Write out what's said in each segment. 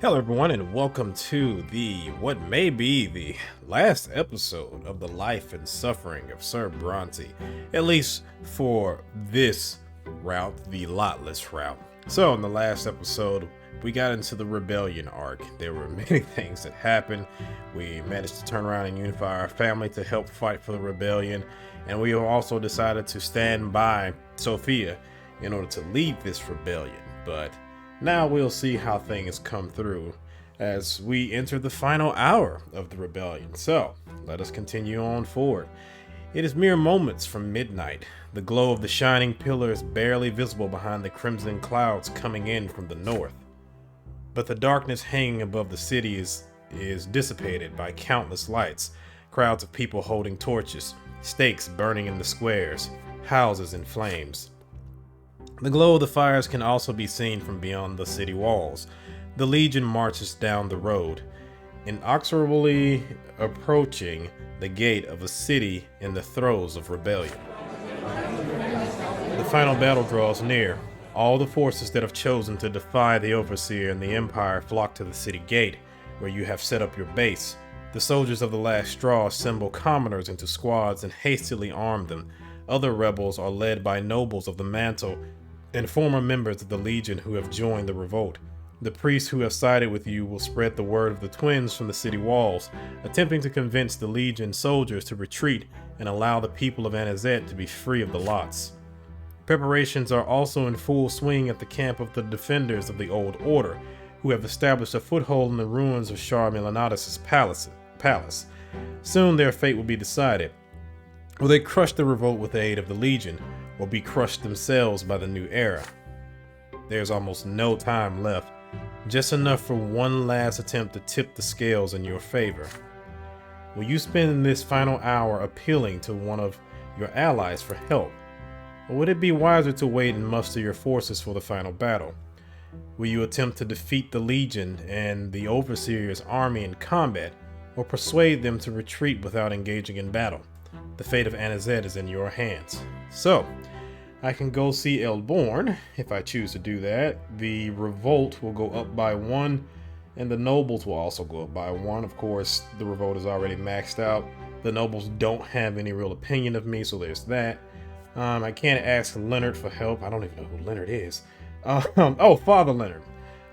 Hello everyone and welcome to what may be the last episode of the life and suffering of Sir Bronte, at least for this route, the Lotless route. So in the last episode, we got into the rebellion arc. There were many things that happened. We managed to turn around and unify our family to help fight for the rebellion, and we also decided to stand by Sophia in order to lead this rebellion, but now we'll see how things come through as we enter the final hour of the rebellion. So, let us continue on forward. It is mere moments from midnight. The glow of the shining pillars barely visible behind the crimson clouds coming in from the north. But the darkness hanging above the city is dissipated by countless lights, crowds of people holding torches, stakes burning in the squares, houses in flames. The glow of the fires can also be seen from beyond the city walls. The Legion marches down the road, inexorably approaching the gate of a city in the throes of rebellion. The final battle draws near. All the forces that have chosen to defy the Overseer and the Empire flock to the city gate, where you have set up your base. The soldiers of the last straw assemble commoners into squads and hastily arm them. Other rebels are led by nobles of the mantle and former members of the Legion who have joined the revolt. The priests who have sided with you will spread the word of the twins from the city walls, attempting to convince the Legion soldiers to retreat and allow the people of Anazet to be free of the lots. Preparations are also in full swing at the camp of the defenders of the Old Order, who have established a foothold in the ruins of Shar Milanatus' palace. Soon their fate will be decided. Will they crush the revolt with the aid of the Legion, or be crushed themselves by the new era? There's almost no time left, just enough for one last attempt to tip the scales in your favor. Will you spend this final hour appealing to one of your allies for help? Or would it be wiser to wait and muster your forces for the final battle? Will you attempt to defeat the Legion and the Overseer's army in combat, or persuade them to retreat without engaging in battle? The fate of Anazet is in your hands. So, I can go see Eldborn if I choose to do that. The revolt will go up by 1, and the nobles will also go up by 1. Of course, the revolt is already maxed out. The nobles don't have any real opinion of me, so there's that. I can't ask Leonard for help. I don't even know who Leonard is. Oh, Father Leonard.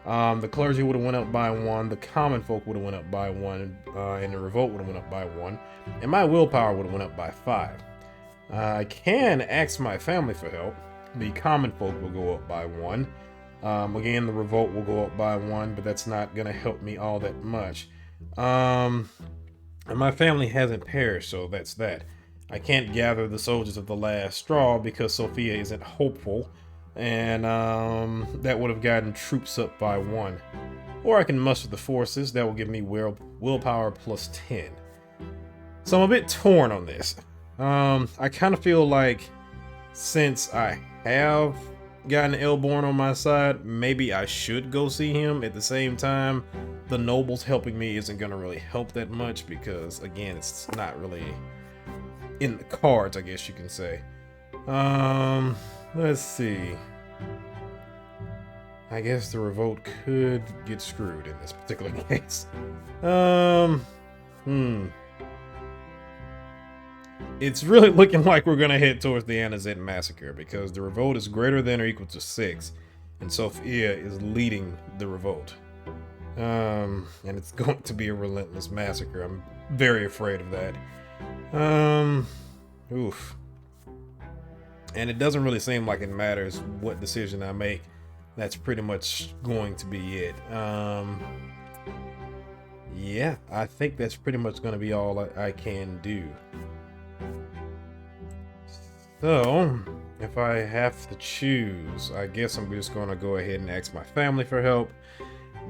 The clergy would have went up by 1, the common folk would have went up by 1, and the revolt would have went up by 1, and my willpower would have went up by 5. I can ask my family for help. The common folk will go up by 1. Again, the revolt will go up by 1, but that's not going to help me all that much. And my family hasn't perished, so that's that. I can't gather the soldiers of the last straw because Sophia isn't hopeful, and that would have gotten troops up by 1. Or I can muster the forces. That will give me willpower plus 10. So I'm a bit torn on this. I kind of feel like since I have gotten Eldborn on my side, maybe I should go see him. At the same time, the nobles helping me isn't going to really help that much because, again, it's not really in the cards, I guess you can say. Let's see. I guess the revolt could get screwed in this particular case. It's really looking like we're going to head towards the Anazet massacre because the revolt is greater than or equal to 6, and Sophia is leading the revolt. And it's going to be a relentless massacre. I'm very afraid of that. Oof. And it doesn't really seem like it matters what decision I make. That's pretty much going to be it. Yeah, I think that's pretty much going to be all I can do. So, if I have to choose, I guess I'm just going to go ahead and ask my family for help.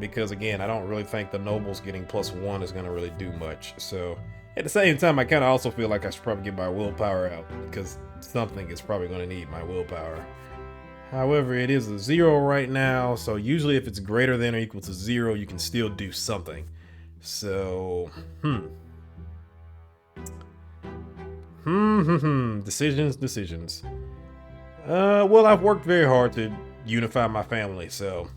Because again, I don't really think the nobles getting plus 1 is going to really do much. So, at the same time, I kind of also feel like I should probably get my willpower out. Because something is probably going to need my willpower. However, it is a 0 right now. So, usually if it's greater than or equal to 0, you can still do something. So, Decisions. Well, I've worked very hard to unify my family, so,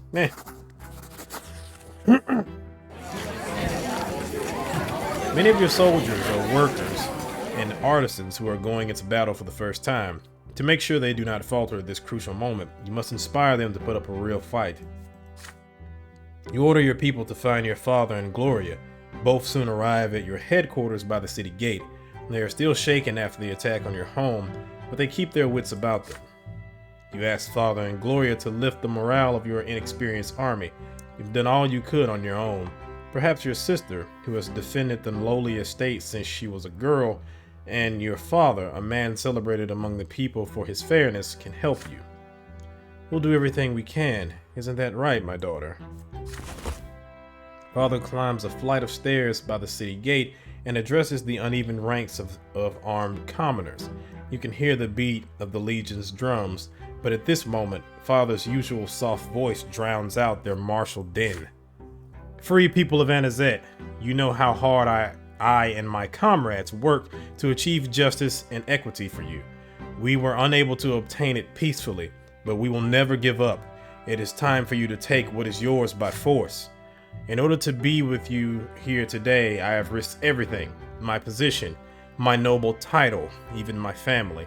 Many of your soldiers are workers and artisans who are going into battle for the first time. To make sure they do not falter at this crucial moment, you must inspire them to put up a real fight. You order your people to find your father and Gloria. Both soon arrive at your headquarters by the city gate. They are still shaken after the attack on your home, but they keep their wits about them. You ask Father and Gloria to lift the morale of your inexperienced army. You've done all you could on your own. Perhaps your sister, who has defended the lowly estate since she was a girl, and your father, a man celebrated among the people for his fairness, can help you. We'll do everything we can. Isn't that right, my daughter? Father climbs a flight of stairs by the city gate and addresses the uneven ranks of armed commoners. You can hear the beat of the Legion's drums, but at this moment, Father's usual soft voice drowns out their martial din. Free people of Anazet, you know how hard I and my comrades worked to achieve justice and equity for you. We were unable to obtain it peacefully, but we will never give up. It is time for you to take what is yours by force. In order to be with you here today, I have risked everything, my position, my noble title, even my family.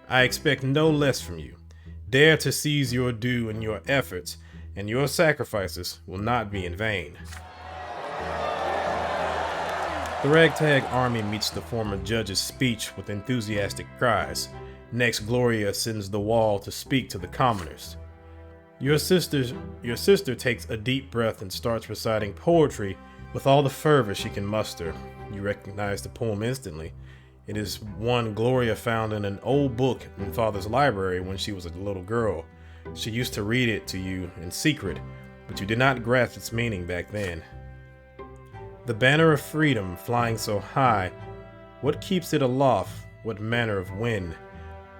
I expect no less from you. Dare to seize your due in your efforts, and your sacrifices will not be in vain. The ragtag army meets the former judge's speech with enthusiastic cries. Next, Gloria ascends the wall to speak to the commoners. Your sister takes a deep breath and starts reciting poetry with all the fervor she can muster. You recognize the poem instantly. It is one Gloria found in an old book in Father's library when she was a little girl. She used to read it to you in secret, but you did not grasp its meaning back then. The banner of freedom flying so high, what keeps it aloft? What manner of wind?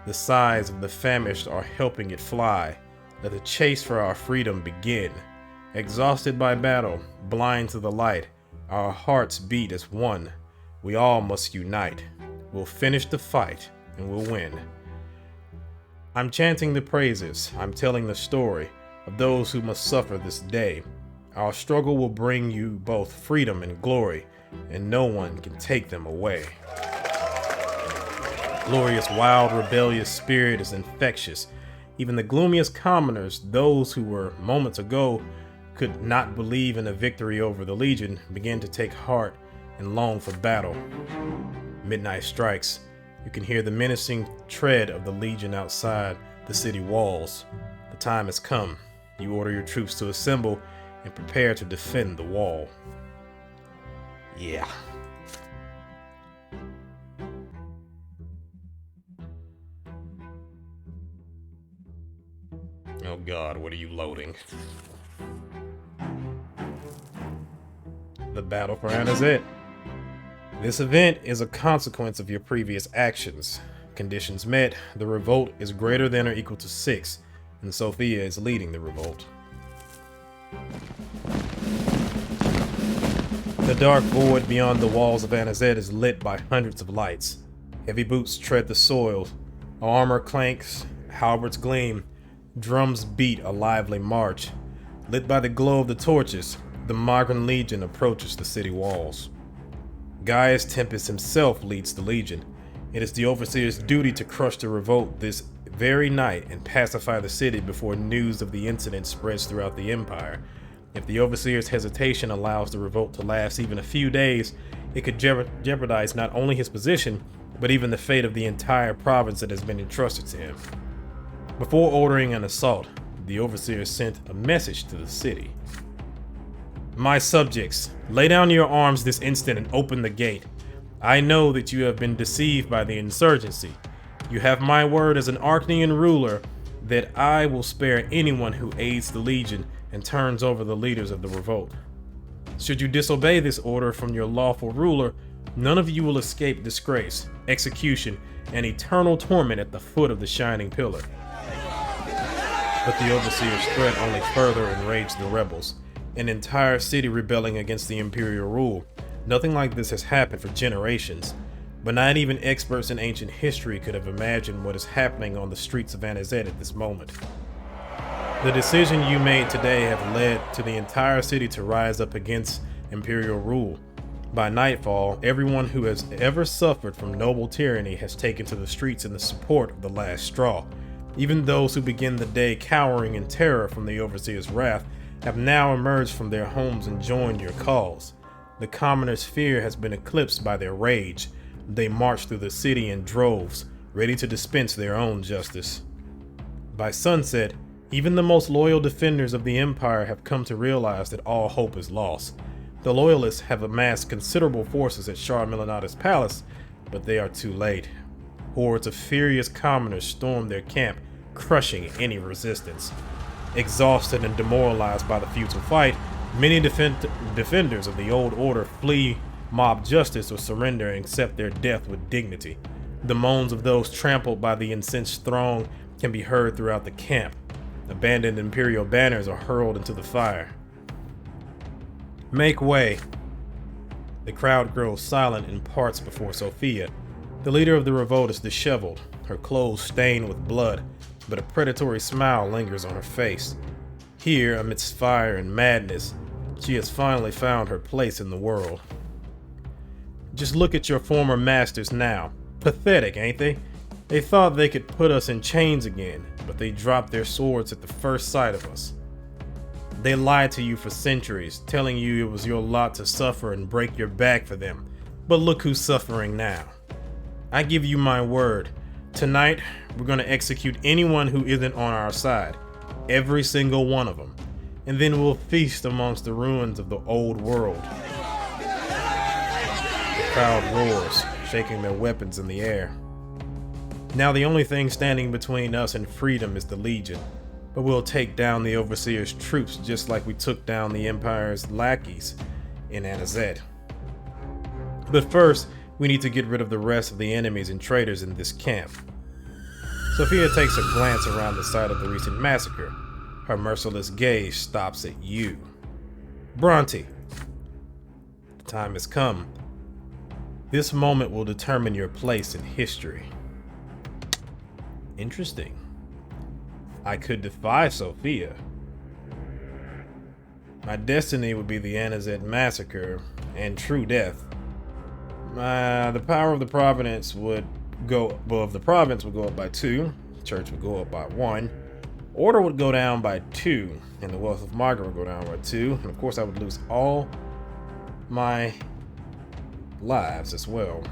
The sighs of the famished are helping it fly. Let the chase for our freedom begin. Exhausted by battle, blind to the light, our hearts beat as one. We all must unite. We'll finish the fight and we'll win. I'm chanting the praises, I'm telling the story of those who must suffer this day. Our struggle will bring you both freedom and glory, and no one can take them away. Gloria's wild, rebellious spirit is infectious. Even the gloomiest commoners, those who were moments ago could not believe in a victory over the Legion, begin to take heart and long for battle. Midnight strikes. You can hear the menacing tread of the Legion outside the city walls. The time has come. You order your troops to assemble and prepare to defend the wall. Yeah. Oh God, what are you loading? The battle for Anazet. This event is a consequence of your previous actions. Conditions met, the revolt is greater than or equal to 6, and Sophia is leading the revolt. The dark void beyond the walls of Anazet is lit by hundreds of lights. Heavy boots tread the soil, armor clanks, halberds gleam, drums beat a lively march. Lit by the glow of the torches, the Magran Legion approaches the city walls. Gaius Tempest himself leads the Legion. It is the Overseer's duty to crush the revolt this very night and pacify the city before news of the incident spreads throughout the Empire. If the Overseer's hesitation allows the revolt to last even a few days, it could jeopardize not only his position, but even the fate of the entire province that has been entrusted to him. Before ordering an assault, the Overseer sent a message to the city. My subjects, lay down your arms this instant and open the gate. I know that you have been deceived by the insurgency. You have my word as an Arcanian ruler that I will spare anyone who aids the Legion and turns over the leaders of the revolt. Should you disobey this order from your lawful ruler, none of you will escape disgrace, execution, and eternal torment at the foot of the Shining Pillar. But the Overseer's threat only further enraged the rebels. An entire city rebelling against the Imperial rule. Nothing like this has happened for generations, but not even experts in ancient history could have imagined what is happening on the streets of Anazet at this moment. The decision you made today have led to the entire city to rise up against Imperial rule. By nightfall, everyone who has ever suffered from noble tyranny has taken to the streets in the support of the last straw. Even those who begin the day cowering in terror from the overseer's wrath have now emerged from their homes and joined your cause. The commoners' fear has been eclipsed by their rage. They march through the city in droves, ready to dispense their own justice. By sunset, even the most loyal defenders of the Empire have come to realize that all hope is lost. The Loyalists have amassed considerable forces at Shar Millenata's palace, but they are too late. Hordes of furious commoners storm their camp, crushing any resistance. Exhausted and demoralized by the futile fight, many defenders of the old order flee mob justice or surrender and accept their death with dignity. The moans of those trampled by the incensed throng can be heard throughout the camp. Abandoned Imperial banners are hurled into the fire. Make way. The crowd grows silent in parts before Sophia. The leader of the revolt is disheveled, her clothes stained with blood, but a predatory smile lingers on her face. Here, amidst fire and madness, she has finally found her place in the world. Just look at your former masters now. Pathetic, ain't they? They thought they could put us in chains again, but they dropped their swords at the first sight of us. They lied to you for centuries, telling you it was your lot to suffer and break your back for them. But look who's suffering now. I give you my word. Tonight, we're going to execute anyone who isn't on our side. Every single one of them. And then we'll feast amongst the ruins of the old world. The crowd roars, shaking their weapons in the air. Now the only thing standing between us and freedom is the Legion. But we'll take down the Overseer's troops just like we took down the Empire's lackeys in Anazet. But first, we need to get rid of the rest of the enemies and traitors in this camp. Sophia takes a glance around the site of the recent massacre. Her merciless gaze stops at you. Brante. The time has come. This moment will determine your place in history. Interesting. I could defy Sophia. My destiny would be the Anazet massacre and true death. The power of the province would go up by 2. The church would go up by 1. Order would go down by 2, and the wealth of Margaret would go down by 2. And of course, I would lose all my lives as well.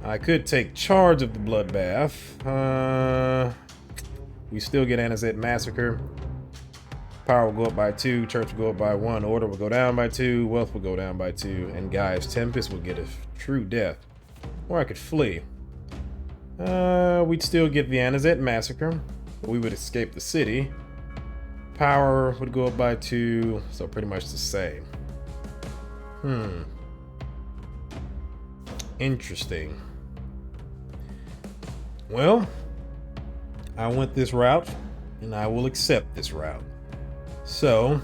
I could take charge of the bloodbath. We still get Anazet massacre. Power will go up by 2, church will go up by 1, order will go down by 2, wealth will go down by 2, and Gaia's Tempest will get a true death. Or I could flee. We'd still get the Anazet massacre, but we would escape the city. Power would go up by 2, so pretty much the same. Interesting. Well, I went this route, and I will accept this route. So,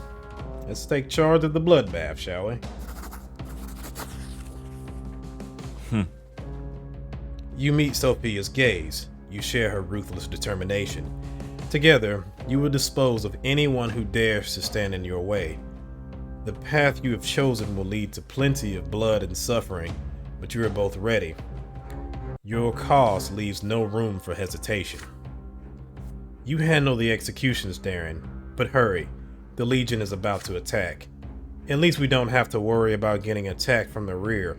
let's take charge of the bloodbath, shall we? You meet Sophia's gaze. You share her ruthless determination. Together, you will dispose of anyone who dares to stand in your way. The path you have chosen will lead to plenty of blood and suffering, but you are both ready. Your cause leaves no room for hesitation. You handle the executions, Daeron, but hurry. The Legion is about to attack. At least we don't have to worry about getting attacked from the rear.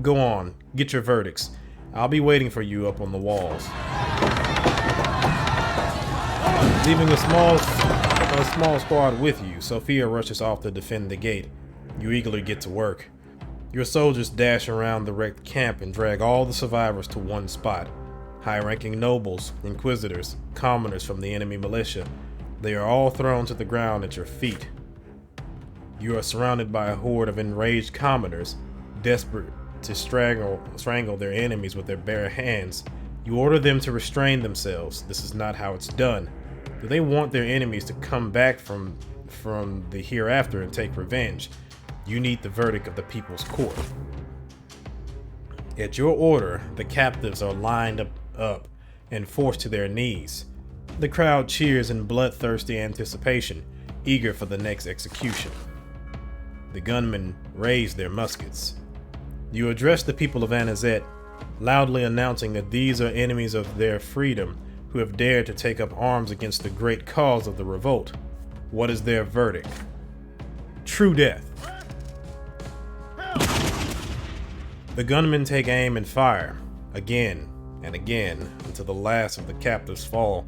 Go on, get your verdicts. I'll be waiting for you up on the walls. Leaving a small squad with you, Sophia rushes off to defend the gate. You eagerly get to work. Your soldiers dash around the wrecked camp and drag all the survivors to one spot. High-ranking nobles, inquisitors, commoners from the enemy militia, they are all thrown to the ground at your feet. You are surrounded by a horde of enraged commoners, desperate to strangle their enemies with their bare hands. You order them to restrain themselves. This is not how it's done. Do they want their enemies to come back from the hereafter and take revenge? You need the verdict of the people's court. At your order, the captives are lined up and forced to their knees. The crowd cheers in bloodthirsty anticipation, eager for the next execution. The gunmen raise their muskets. You address the people of Anazet, loudly announcing that these are enemies of their freedom who have dared to take up arms against the great cause of the revolt. What is their verdict? True death. The gunmen take aim and fire, again and again, until the last of the captives fall,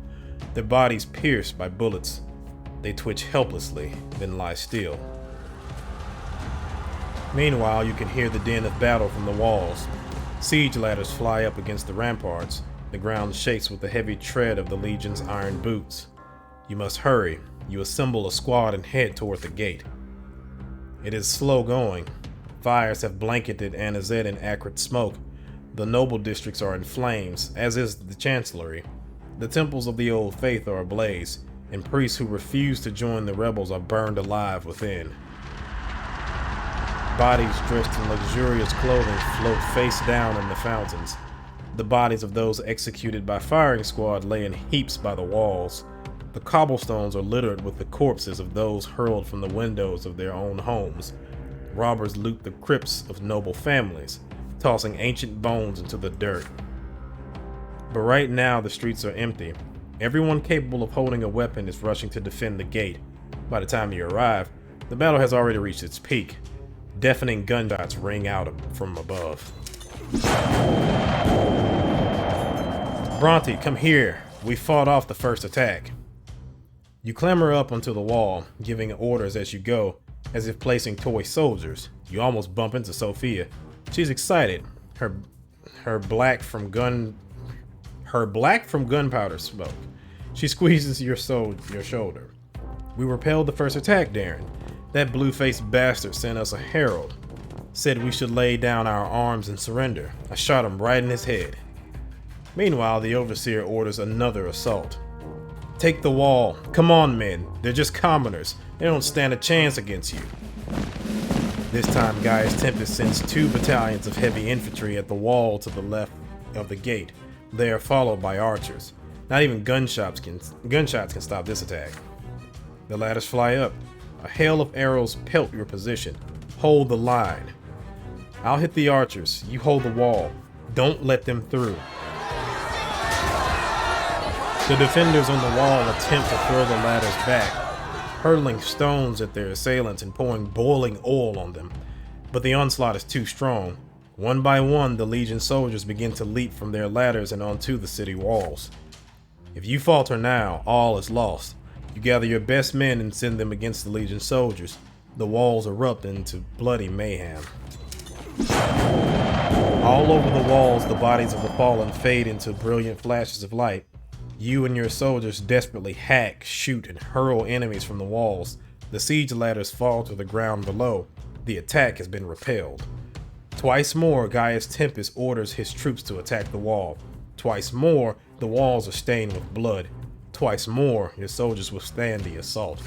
their bodies pierced by bullets. They twitch helplessly, then lie still. Meanwhile, you can hear the din of battle from the walls. Siege ladders fly up against the ramparts. The ground shakes with the heavy tread of the Legion's iron boots. You must hurry. You assemble a squad and head toward the gate. It is slow going. Fires have blanketed Anazet in acrid smoke. The noble districts are in flames, as is the chancellery. The temples of the old faith are ablaze, and priests who refuse to join the rebels are burned alive within. Bodies dressed in luxurious clothing float face down in the fountains. The bodies of those executed by firing squad lay in heaps by the walls. The cobblestones are littered with the corpses of those hurled from the windows of their own homes. Robbers loot the crypts of noble families, tossing ancient bones into the dirt. But right now the streets are empty. Everyone capable of holding a weapon is rushing to defend the gate. By the time you arrive, the battle has already reached its peak. Deafening gunshots ring out from above. Brante, come here. We fought off the first attack. You clamber up onto the wall, giving orders as you go, as if placing toy soldiers. You almost bump into Sophia. She's excited. Her black from gunpowder smoke. She squeezes your shoulder. We repelled the first attack, Daeron. That blue-faced bastard sent us a herald. Said we should lay down our arms and surrender. I shot him right in his head. Meanwhile, the overseer orders another assault. Take the wall. Come on, men. They're just commoners. They don't stand a chance against you. This time, Gaius Tempest sends 2 battalions of heavy infantry at the wall to the left of the gate. They are followed by archers. Not even gunshots can stop this attack. The ladders fly up. A hail of arrows pelt your position. Hold the line. I'll hit the archers. You hold the wall. Don't let them through. The defenders on the wall attempt to throw the ladders back, hurling stones at their assailants and pouring boiling oil on them. But the onslaught is too strong. One by one, the Legion soldiers begin to leap from their ladders and onto the city walls. If you falter now, all is lost. You gather your best men and send them against the Legion soldiers. The walls erupt into bloody mayhem. All over the walls, the bodies of the fallen fade into brilliant flashes of light. You and your soldiers desperately hack, shoot, and hurl enemies from the walls. The siege ladders fall to the ground below. The attack has been repelled. Twice more, Gaius Tempest orders his troops to attack the wall. Twice more, the walls are stained with blood. Twice more, your soldiers withstand the assault.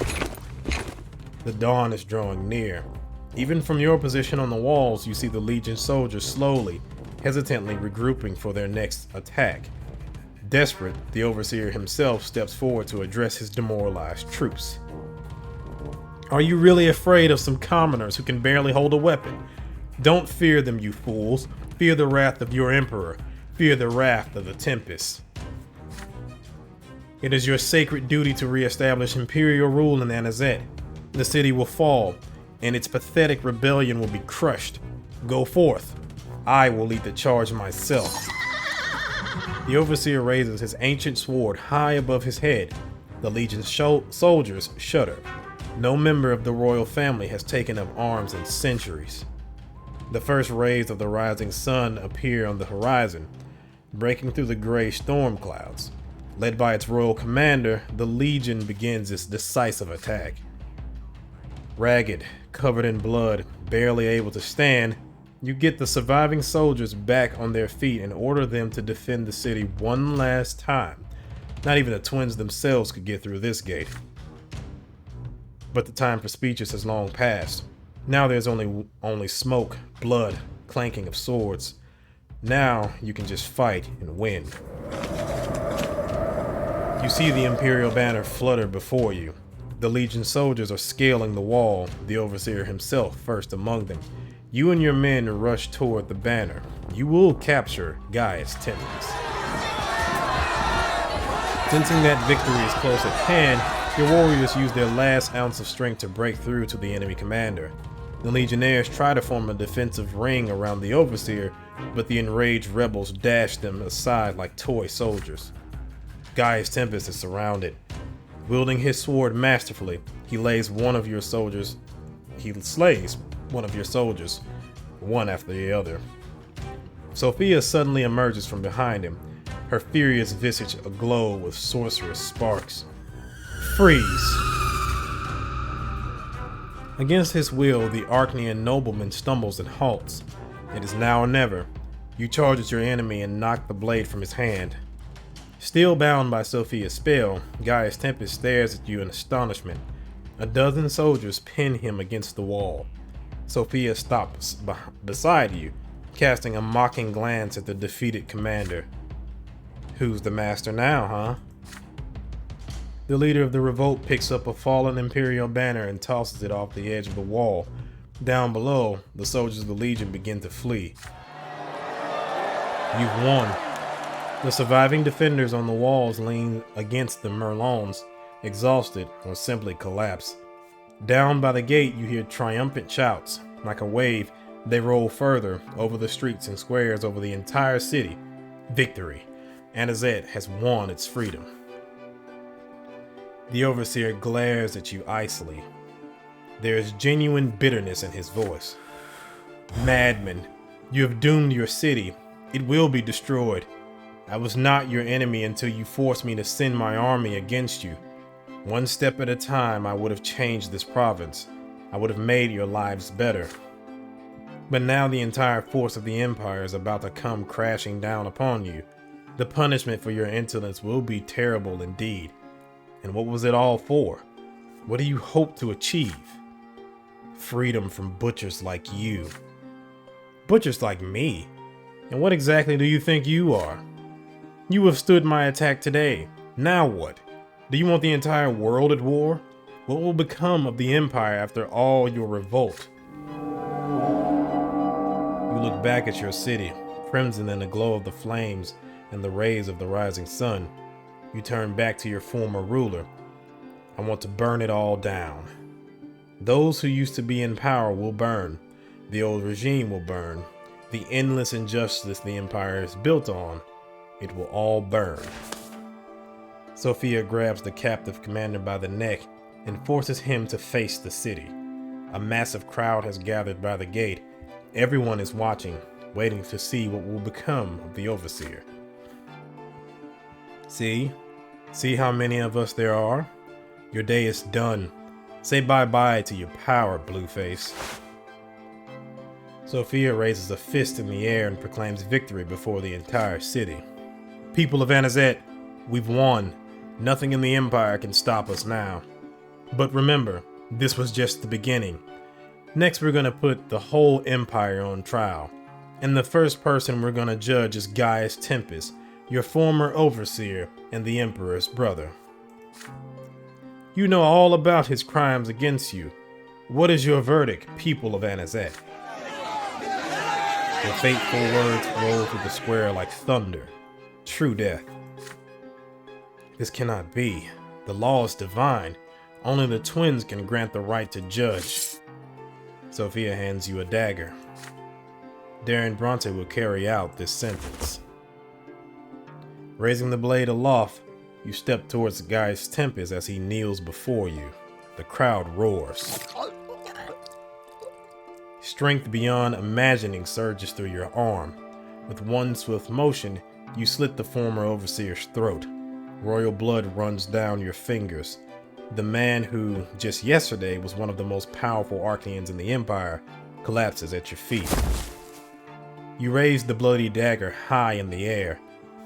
The dawn is drawing near. Even from your position on the walls, you see the Legion soldiers slowly, hesitantly regrouping for their next attack. Desperate, the Overseer himself steps forward to address his demoralized troops. Are you really afraid of some commoners who can barely hold a weapon? Don't fear them, you fools. Fear the wrath of your Emperor. Fear the wrath of the Tempest. It is your sacred duty to reestablish imperial rule in Anazet. The city will fall, and its pathetic rebellion will be crushed. Go forth. I will lead the charge myself. The Overseer raises his ancient sword high above his head. The Legion's soldiers shudder. No member of the royal family has taken up arms in centuries. The first rays of the rising sun appear on the horizon, breaking through the gray storm clouds. Led by its royal commander, the Legion begins its decisive attack. Ragged, covered in blood, barely able to stand, you get the surviving soldiers back on their feet and order them to defend the city one last time. Not even the twins themselves could get through this gate. But the time for speeches has long passed. Now there's only smoke, blood, clanking of swords. Now you can just fight and win. You see the Imperial banner flutter before you. The Legion soldiers are scaling the wall, the Overseer himself first among them. You and your men rush toward the banner. You will capture Gaius Tempus. Sensing that victory is close at hand, your warriors use their last ounce of strength to break through to the enemy commander. The Legionnaires try to form a defensive ring around the Overseer, but the enraged rebels dash them aside like toy soldiers. Gaius Tempus is surrounded. Wielding his sword masterfully, he slays one of your soldiers, one after the other. Sophia suddenly emerges from behind him, her furious visage aglow with sorcerous sparks. Freeze! Against his will, the Archnean nobleman stumbles and halts. It is now or never. You charge at your enemy and knock the blade from his hand. Still bound by Sophia's spell, Gaius Tempus stares at you in astonishment. A dozen soldiers pin him against the wall. Sophia stops beside you, casting a mocking glance at the defeated commander. Who's the master now, huh? The leader of the revolt picks up a fallen Imperial banner and tosses it off the edge of the wall. Down below, the soldiers of the Legion begin to flee. You've won. The surviving defenders on the walls lean against the Merlons, exhausted or simply collapse. Down by the gate, you hear triumphant shouts. Like a wave, they roll further over the streets and squares over the entire city. Victory. Anazet has won its freedom. The Overseer glares at you icily. There is genuine bitterness in his voice. Madman, you have doomed your city. It will be destroyed. I was not your enemy until you forced me to send my army against you. One step at a time, I would have changed this province. I would have made your lives better. But now the entire force of the Empire is about to come crashing down upon you. The punishment for your insolence will be terrible indeed. And what was it all for? What do you hope to achieve? Freedom from butchers like you. Butchers like me? And what exactly do you think you are? You withstood my attack today. Now what? Do you want the entire world at war? What will become of the Empire after all your revolt? You look back at your city, crimson in the glow of the flames and the rays of the rising sun. You turn back to your former ruler. I want to burn it all down. Those who used to be in power will burn. The old regime will burn. The endless injustice the Empire is built on, it will all burn. Sophia grabs the captive commander by the neck and forces him to face the city. A massive crowd has gathered by the gate. Everyone is watching, waiting to see what will become of the Overseer. See how many of us there are? Your day is done. Say bye-bye to your power, Blueface. Sophia raises a fist in the air and proclaims victory before the entire city. People of Anazet, we've won. Nothing in the Empire can stop us now. But remember, this was just the beginning. Next, we're gonna put the whole Empire on trial. And the first person we're gonna judge is Gaius Tempus, your former Overseer and the Emperor's brother. You know all about his crimes against you. What is your verdict, people of Anazet? The fateful words roll through the square like thunder. True death. This cannot be. The law is divine. Only the twins can grant the right to judge. Sophia hands you a dagger. Daeron Brante will carry out this sentence. Raising the blade aloft, you step towards Gaius Tempus as he kneels before you. The crowd roars. Strength beyond imagining surges through your arm. With one swift motion, you slit the former Overseer's throat. Royal blood runs down your fingers. The man who, just yesterday, was one of the most powerful Archaeans in the Empire, collapses at your feet. You raise the bloody dagger high in the air.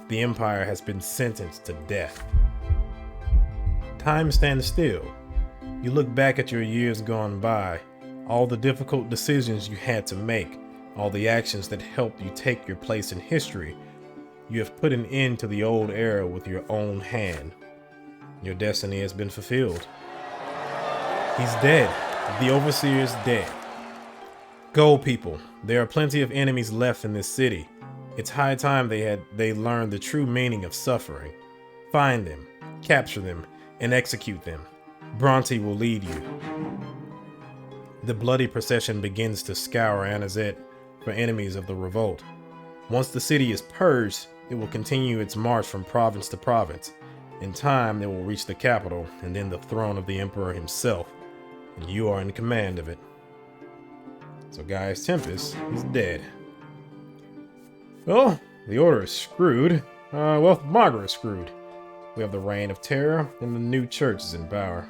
The Empire has been sentenced to death. Time stands still. You look back at your years gone by, all the difficult decisions you had to make, all the actions that helped you take your place in history. You have put an end to the old era with your own hand. Your destiny has been fulfilled. He's dead. The overseer's dead. Go, people. There are plenty of enemies left in this city. It's high time they learned the true meaning of suffering. Find them, capture them, and execute them. Bronte will lead you. The bloody procession begins to scour Anazet for enemies of the revolt. Once the city is purged, it will continue its march from province to province. In time, it will reach the capital and then the throne of the emperor himself, and you are in command of it. So Gaius Tempest is dead. Well, the order is screwed. Margaret is screwed. We have the Reign of Terror, and the new church is in power.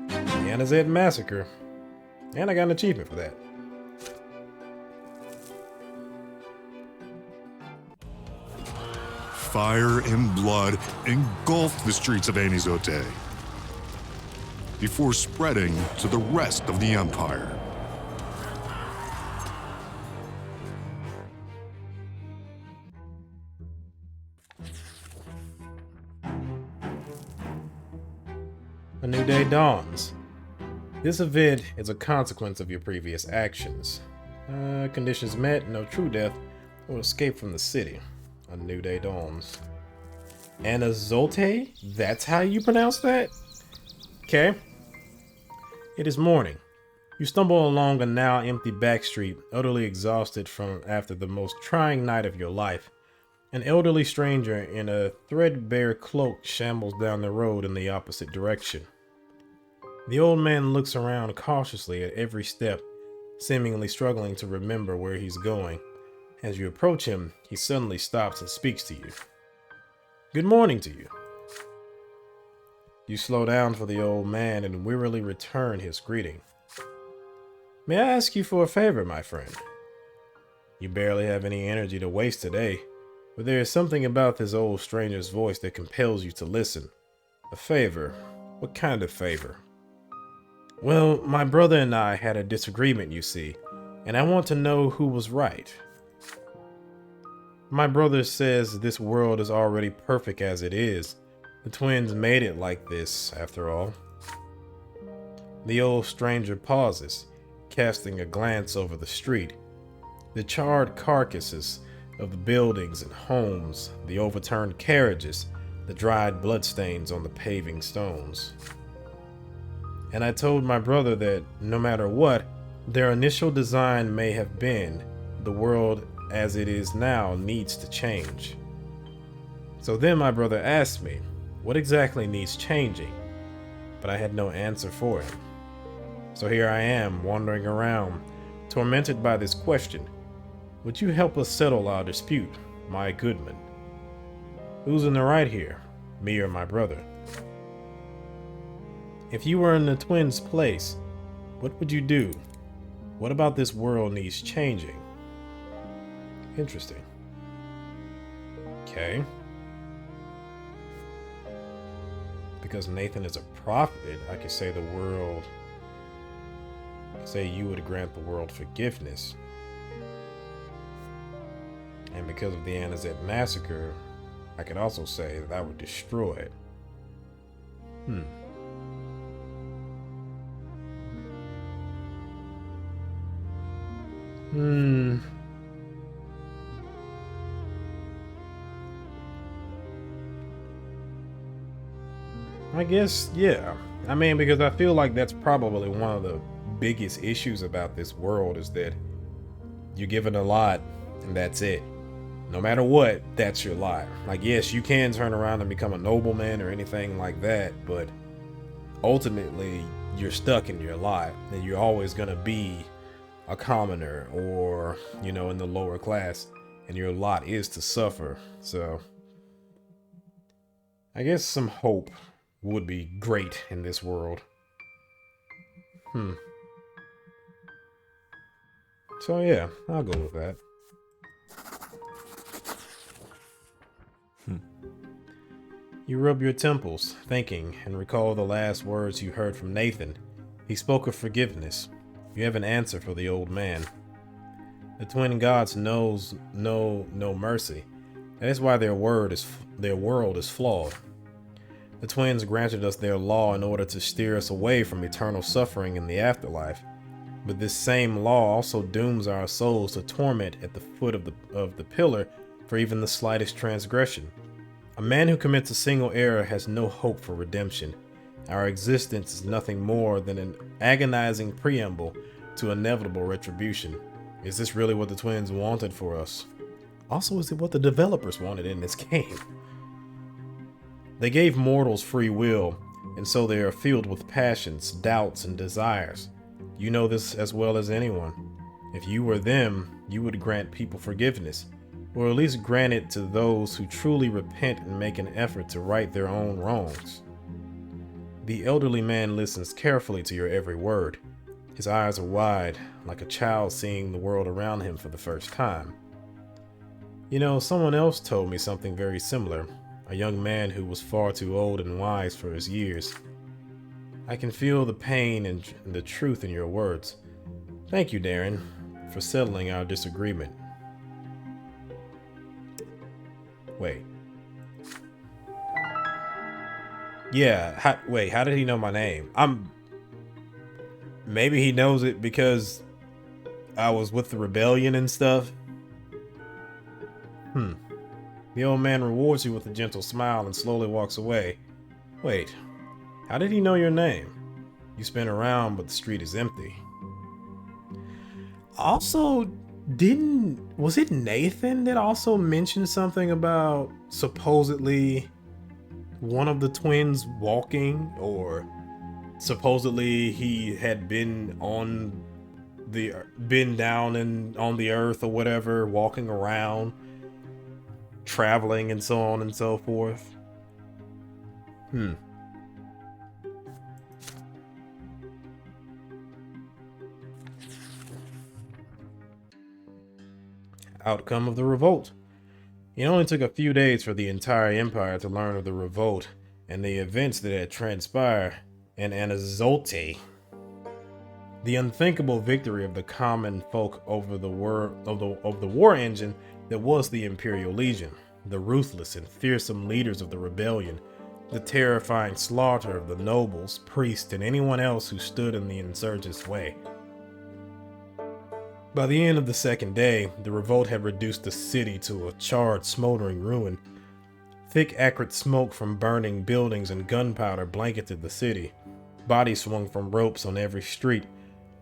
The Anazet Massacre. And I got an achievement for that. Fire and blood engulfed the streets of Anizote before spreading to the rest of the empire. A new day dawns. This event is a consequence of your previous actions. Conditions met, no true death, or escape from the city. A new day dawns. Anizote? That's how you pronounce that? Okay. It is morning. You stumble along a now empty back street, utterly exhausted from after the most trying night of your life. An elderly stranger in a threadbare cloak shambles down the road in the opposite direction. The old man looks around cautiously at every step, seemingly struggling to remember where he's going. As you approach him, he suddenly stops and speaks to you. Good morning to you. You slow down for the old man and wearily return his greeting. May I ask you for a favor, my friend? You barely have any energy to waste today, but there is something about this old stranger's voice that compels you to listen. A favor? What kind of favor? Well, my brother and I had a disagreement, you see, and I want to know who was right. My brother says this world is already perfect as it is. The twins made it like this, after all. The old stranger pauses, casting a glance over the street. The charred carcasses of the buildings and homes, the overturned carriages, the dried bloodstains on the paving stones. And I told my brother that no matter what their initial design may have been, the world as it is now needs to change. So then my brother asked me, what exactly needs changing? But I had no answer for him. So here I am, wandering around, tormented by this question. Would you help us settle our dispute, my goodman? Who's in the right here, me or my brother? If you were in the twins' place, what would you do? What about this world needs changing? Interesting. Okay. Because Nathan is a prophet, I could say say you would grant the world forgiveness. And because of the Anazet massacre, I could also say that I would destroy it. I guess, yeah. I mean, because I feel like that's probably one of the biggest issues about this world is that you're given a lot and that's it. No matter what, that's your lot. Like, yes, you can turn around and become a nobleman or anything like that, but ultimately, you're stuck in your lot and you're always going to be a commoner or, in the lower class, and your lot is to suffer. So, I guess some hope would be great in this world. So yeah, I'll go with that. You rub your temples, thinking, and recall the last words you heard from Nathan. He spoke of forgiveness. You have an answer for the old man. The twin gods knows no mercy, That is why their world is flawed. The twins granted us their law in order to steer us away from eternal suffering in the afterlife. But this same law also dooms our souls to torment at the foot of the pillar for even the slightest transgression. A man who commits a single error has no hope for redemption. Our existence is nothing more than an agonizing preamble to inevitable retribution. Is this really what the twins wanted for us? Also, is it what the developers wanted in this game? They gave mortals free will, and so they are filled with passions, doubts, and desires. You know this as well as anyone. If you were them, you would grant people forgiveness, or at least grant it to those who truly repent and make an effort to right their own wrongs. The elderly man listens carefully to your every word. His eyes are wide, like a child seeing the world around him for the first time. You know, someone else told me something very similar, a young man who was far too old and wise for his years. I can feel the pain and the truth in your words. Thank you, Daeron, for settling our disagreement. Wait. Yeah, how did he know my name? Maybe he knows it because I was with the rebellion and stuff. The old man rewards you with a gentle smile and slowly walks away. Wait, how did he know your name? You spin around, but the street is empty. Also, was it Nathan that also mentioned something about supposedly one of the twins walking, or supposedly he had been on the earth or whatever, walking around, traveling and so on and so forth? Outcome of the revolt. It only took a few days for the entire empire to learn of the revolt and the events that had transpired in Anazote. The unthinkable victory of the common folk over the war engine that was the Imperial Legion, the ruthless and fearsome leaders of the rebellion, the terrifying slaughter of the nobles, priests, and anyone else who stood in the insurgents' way. By the end of the second day, the revolt had reduced the city to a charred, smoldering ruin. Thick, acrid smoke from burning buildings and gunpowder blanketed the city. Bodies swung from ropes on every street.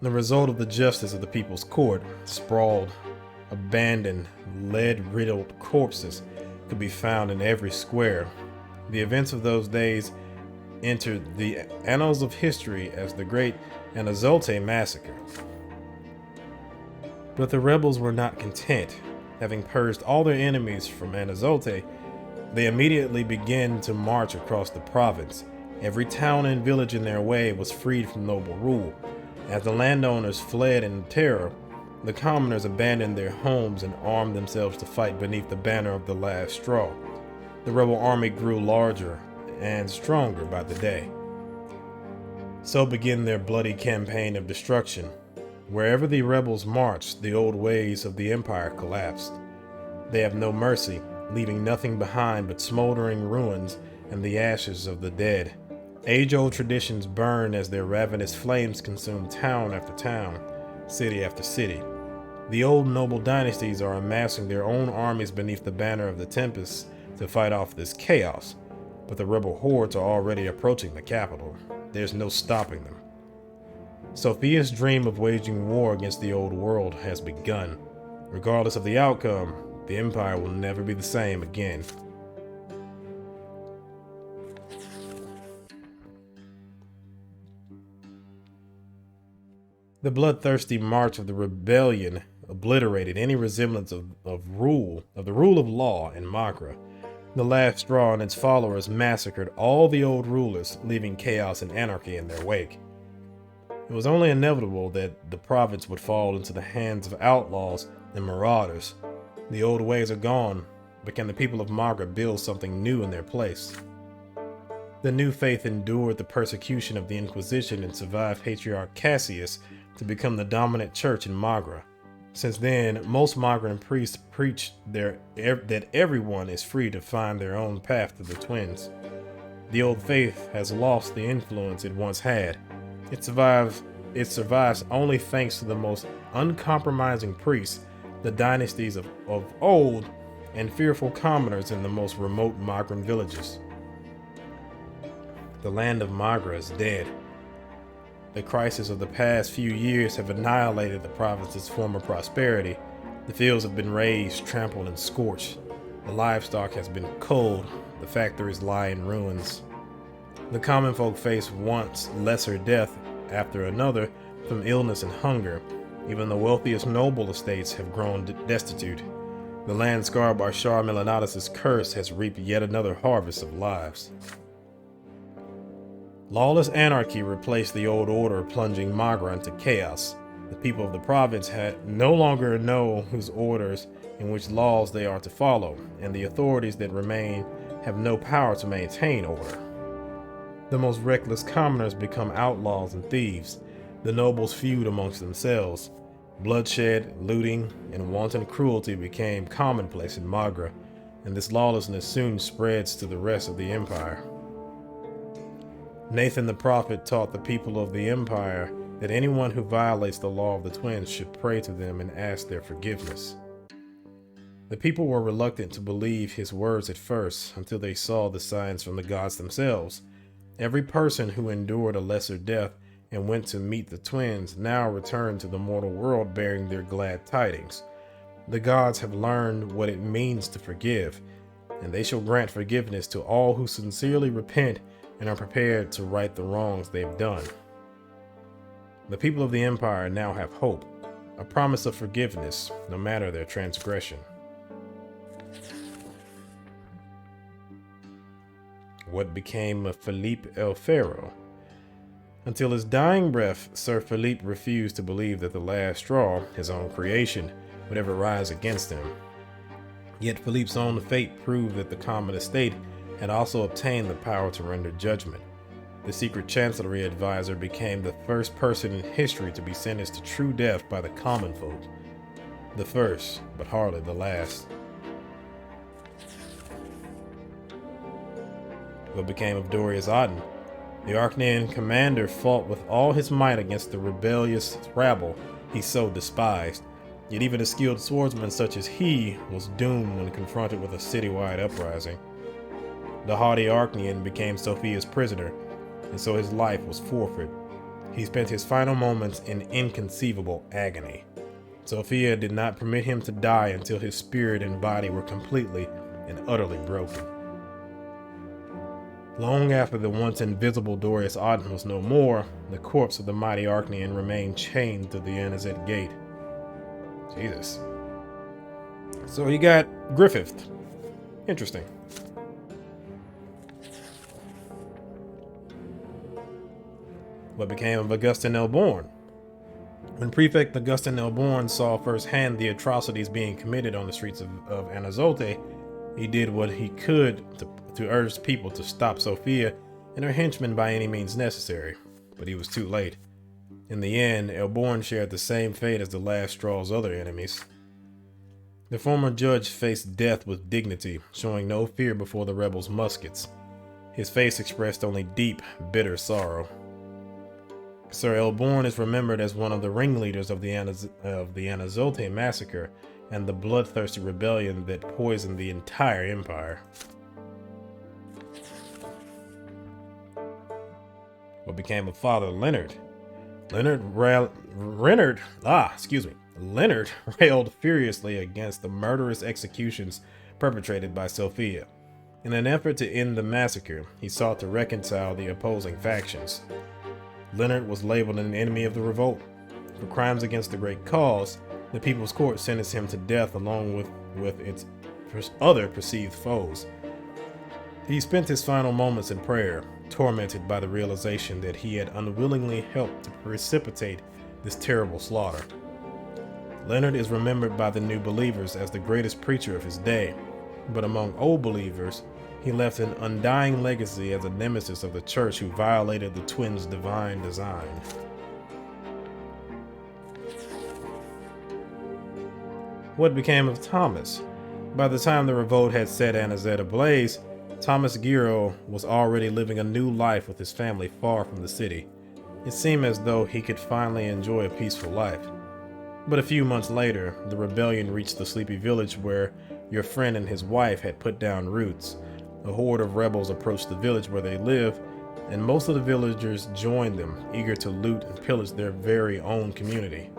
The result of the justice of the people's court, sprawled, abandoned, lead-riddled corpses could be found in every square. The events of those days entered the annals of history as the Great Anazote Massacre. But the rebels were not content. Having purged all their enemies from Anazote, they immediately began to march across the province. Every town and village in their way was freed from noble rule. As the landowners fled in terror, the commoners abandoned their homes and armed themselves to fight beneath the banner of the last straw. The rebel army grew larger and stronger by the day. So began their bloody campaign of destruction. Wherever the rebels marched, the old ways of the empire collapsed. They have no mercy, leaving nothing behind but smoldering ruins and the ashes of the dead. Age-old traditions burn as their ravenous flames consume town after town, city after city. The old noble dynasties are amassing their own armies beneath the banner of the Tempest to fight off this chaos, but the rebel hordes are already approaching the capital. There's no stopping them. Sophia's dream of waging war against the old world has begun. Regardless of the outcome, the Empire will never be the same again. The bloodthirsty march of the rebellion obliterated any resemblance of the rule of law in Magra. The last straw and its followers massacred all the old rulers, leaving chaos and anarchy in their wake. It was only inevitable that the province would fall into the hands of outlaws and marauders. The old ways are gone, but can the people of Magra build something new in their place? The new faith endured the persecution of the Inquisition and survived Patriarch Cassius to become the dominant church in Magra. Since then, most migrant priests preach that everyone is free to find their own path to the twins. The old faith has lost the influence it once had. It survives only thanks to the most uncompromising priests, the dynasties of old, and fearful commoners in the most remote migrant villages. The land of Magra is dead. The crisis of the past few years have annihilated the province's former prosperity. The fields have been razed, trampled, and scorched. The livestock has been culled. The factories lie in ruins. The common folk face once lesser death after another from illness and hunger. Even the wealthiest noble estates have grown destitute. The land scarred by Shar Melanatus' curse has reaped yet another harvest of lives. Lawless anarchy replaced the old order, plunging Magra into chaos. The people of the province no longer know whose orders and which laws they are to follow, and the authorities that remain have no power to maintain order. The most reckless commoners become outlaws and thieves. The nobles feud amongst themselves. Bloodshed, looting, and wanton cruelty became commonplace in Magra, and this lawlessness soon spreads to the rest of the empire. Nathan the prophet taught the people of the empire that anyone who violates the law of the twins should pray to them and ask their forgiveness. The people were reluctant to believe his words at first until they saw the signs from the gods themselves. Every person who endured a lesser death and went to meet the twins now returned to the mortal world bearing their glad tidings. The gods have learned what it means to forgive, and they shall grant forgiveness to all who sincerely repent and are prepared to right the wrongs they have done. The people of the empire now have hope, a promise of forgiveness, no matter their transgression. What became of Philippe el Pharaoh? Until his dying breath, Sir Philippe refused to believe that the last straw, his own creation, would ever rise against him. Yet Philippe's own fate proved that the common estate had also obtained the power to render judgment. The secret chancellery advisor became the first person in history to be sentenced to true death by the common folk. The first, but hardly the last. What became of Dorius Auden? The Arachnean commander fought with all his might against the rebellious rabble he so despised. Yet even a skilled swordsman such as he was doomed when confronted with a citywide uprising. The haughty Arachnean became Sophia's prisoner, and so his life was forfeit. He spent his final moments in inconceivable agony. Sophia did not permit him to die until his spirit and body were completely and utterly broken. Long after the once invisible Dorius Auden was no more, the corpse of the mighty Arachnean remained chained to the Anazet gate. Jesus. So you got Griffith. Interesting. What became of Augustin Elborn? When Prefect Augustin Elborn saw firsthand the atrocities being committed on the streets of Anazote, he did what he could to urge people to stop Sophia and her henchmen by any means necessary, but he was too late. In the end, Elborn shared the same fate as the last straw's other enemies. The former judge faced death with dignity, showing no fear before the rebels' muskets. His face expressed only deep, bitter sorrow. Sir Elborn is remembered as one of the ringleaders of the Anazote massacre and the bloodthirsty rebellion that poisoned the entire empire. What became of Father Leonard? Leonard railed furiously against the murderous executions perpetrated by Sophia. In an effort to end the massacre, he sought to reconcile the opposing factions. Leonard was labeled an enemy of the revolt. For crimes against the great cause, the People's Court sentenced him to death along with its other perceived foes. He spent his final moments in prayer, tormented by the realization that he had unwillingly helped to precipitate this terrible slaughter. Leonard is remembered by the new believers as the greatest preacher of his day, but among old believers, he left an undying legacy as a nemesis of the church who violated the twins' divine design. What became of Thomas? By the time the revolt had set Anazet ablaze, Thomas Giro was already living a new life with his family far from the city. It seemed as though he could finally enjoy a peaceful life. But a few months later, the rebellion reached the sleepy village where your friend and his wife had put down roots. A horde of rebels approached the village where they live, and most of the villagers joined them, eager to loot and pillage their very own community.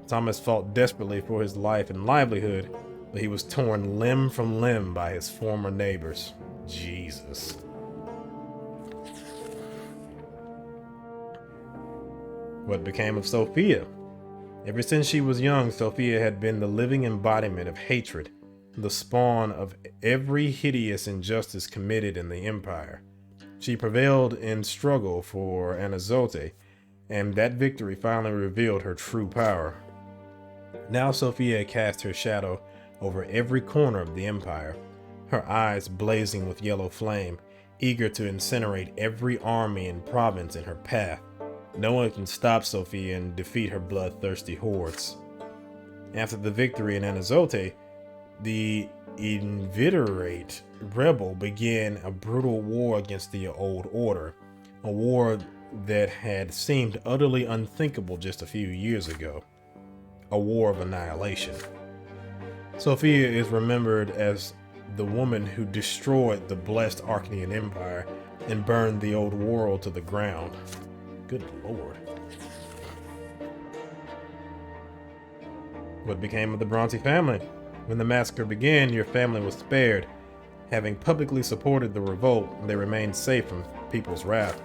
Thomas fought desperately for his life and livelihood, but he was torn limb from limb by his former neighbors. Jesus. What became of Sophia? Ever since she was young, Sophia had been the living embodiment of hatred, the spawn of every hideous injustice committed in the Empire. She prevailed in struggle for Anazote, and that victory finally revealed her true power. Now Sophia cast her shadow over every corner of the Empire, her eyes blazing with yellow flame, eager to incinerate every army and province in her path. No one can stop Sophia and defeat her bloodthirsty hordes. After the victory in Anazote, the inveterate rebel began a brutal war against the old order, a war that had seemed utterly unthinkable just a few years ago, a war of annihilation. Sophia is remembered as the woman who destroyed the blessed Arcanian Empire and burned the old world to the ground. Good lord. What became of the Bronte family? When the massacre began, your family was spared. Having publicly supported the revolt, they remained safe from people's wrath.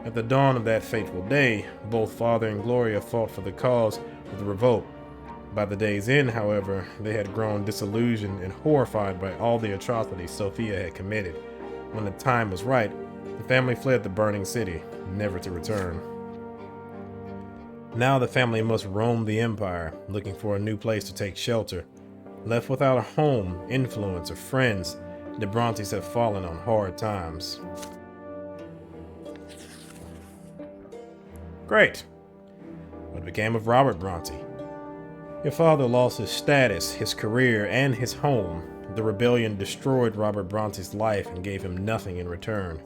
At the dawn of that fateful day, both Father and Gloria fought for the cause of the revolt. By the day's end, however, they had grown disillusioned and horrified by all the atrocities Sophia had committed. When the time was right, the family fled the burning city, never to return. Now the family must roam the empire, looking for a new place to take shelter. Left without a home, influence, or friends, the Brontes have fallen on hard times. Great. What became of Robert Bronte? Your father lost his status, his career, and his home. The rebellion destroyed Robert Bronte's life and gave him nothing in return.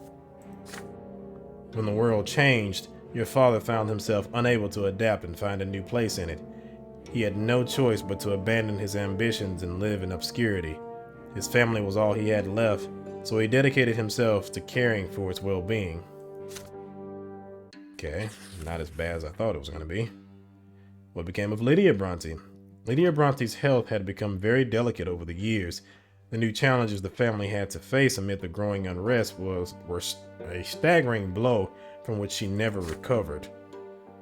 When the world changed, your father found himself unable to adapt and find a new place in it. He had no choice but to abandon his ambitions and live in obscurity. His family was all he had left, so he dedicated himself to caring for its well-being. Okay, not as bad as I thought it was going to be. What became of Lydia Bronte? Lydia Bronte's health had become very delicate over the years. The new challenges the family had to face amid the growing unrest were a staggering blow from which she never recovered.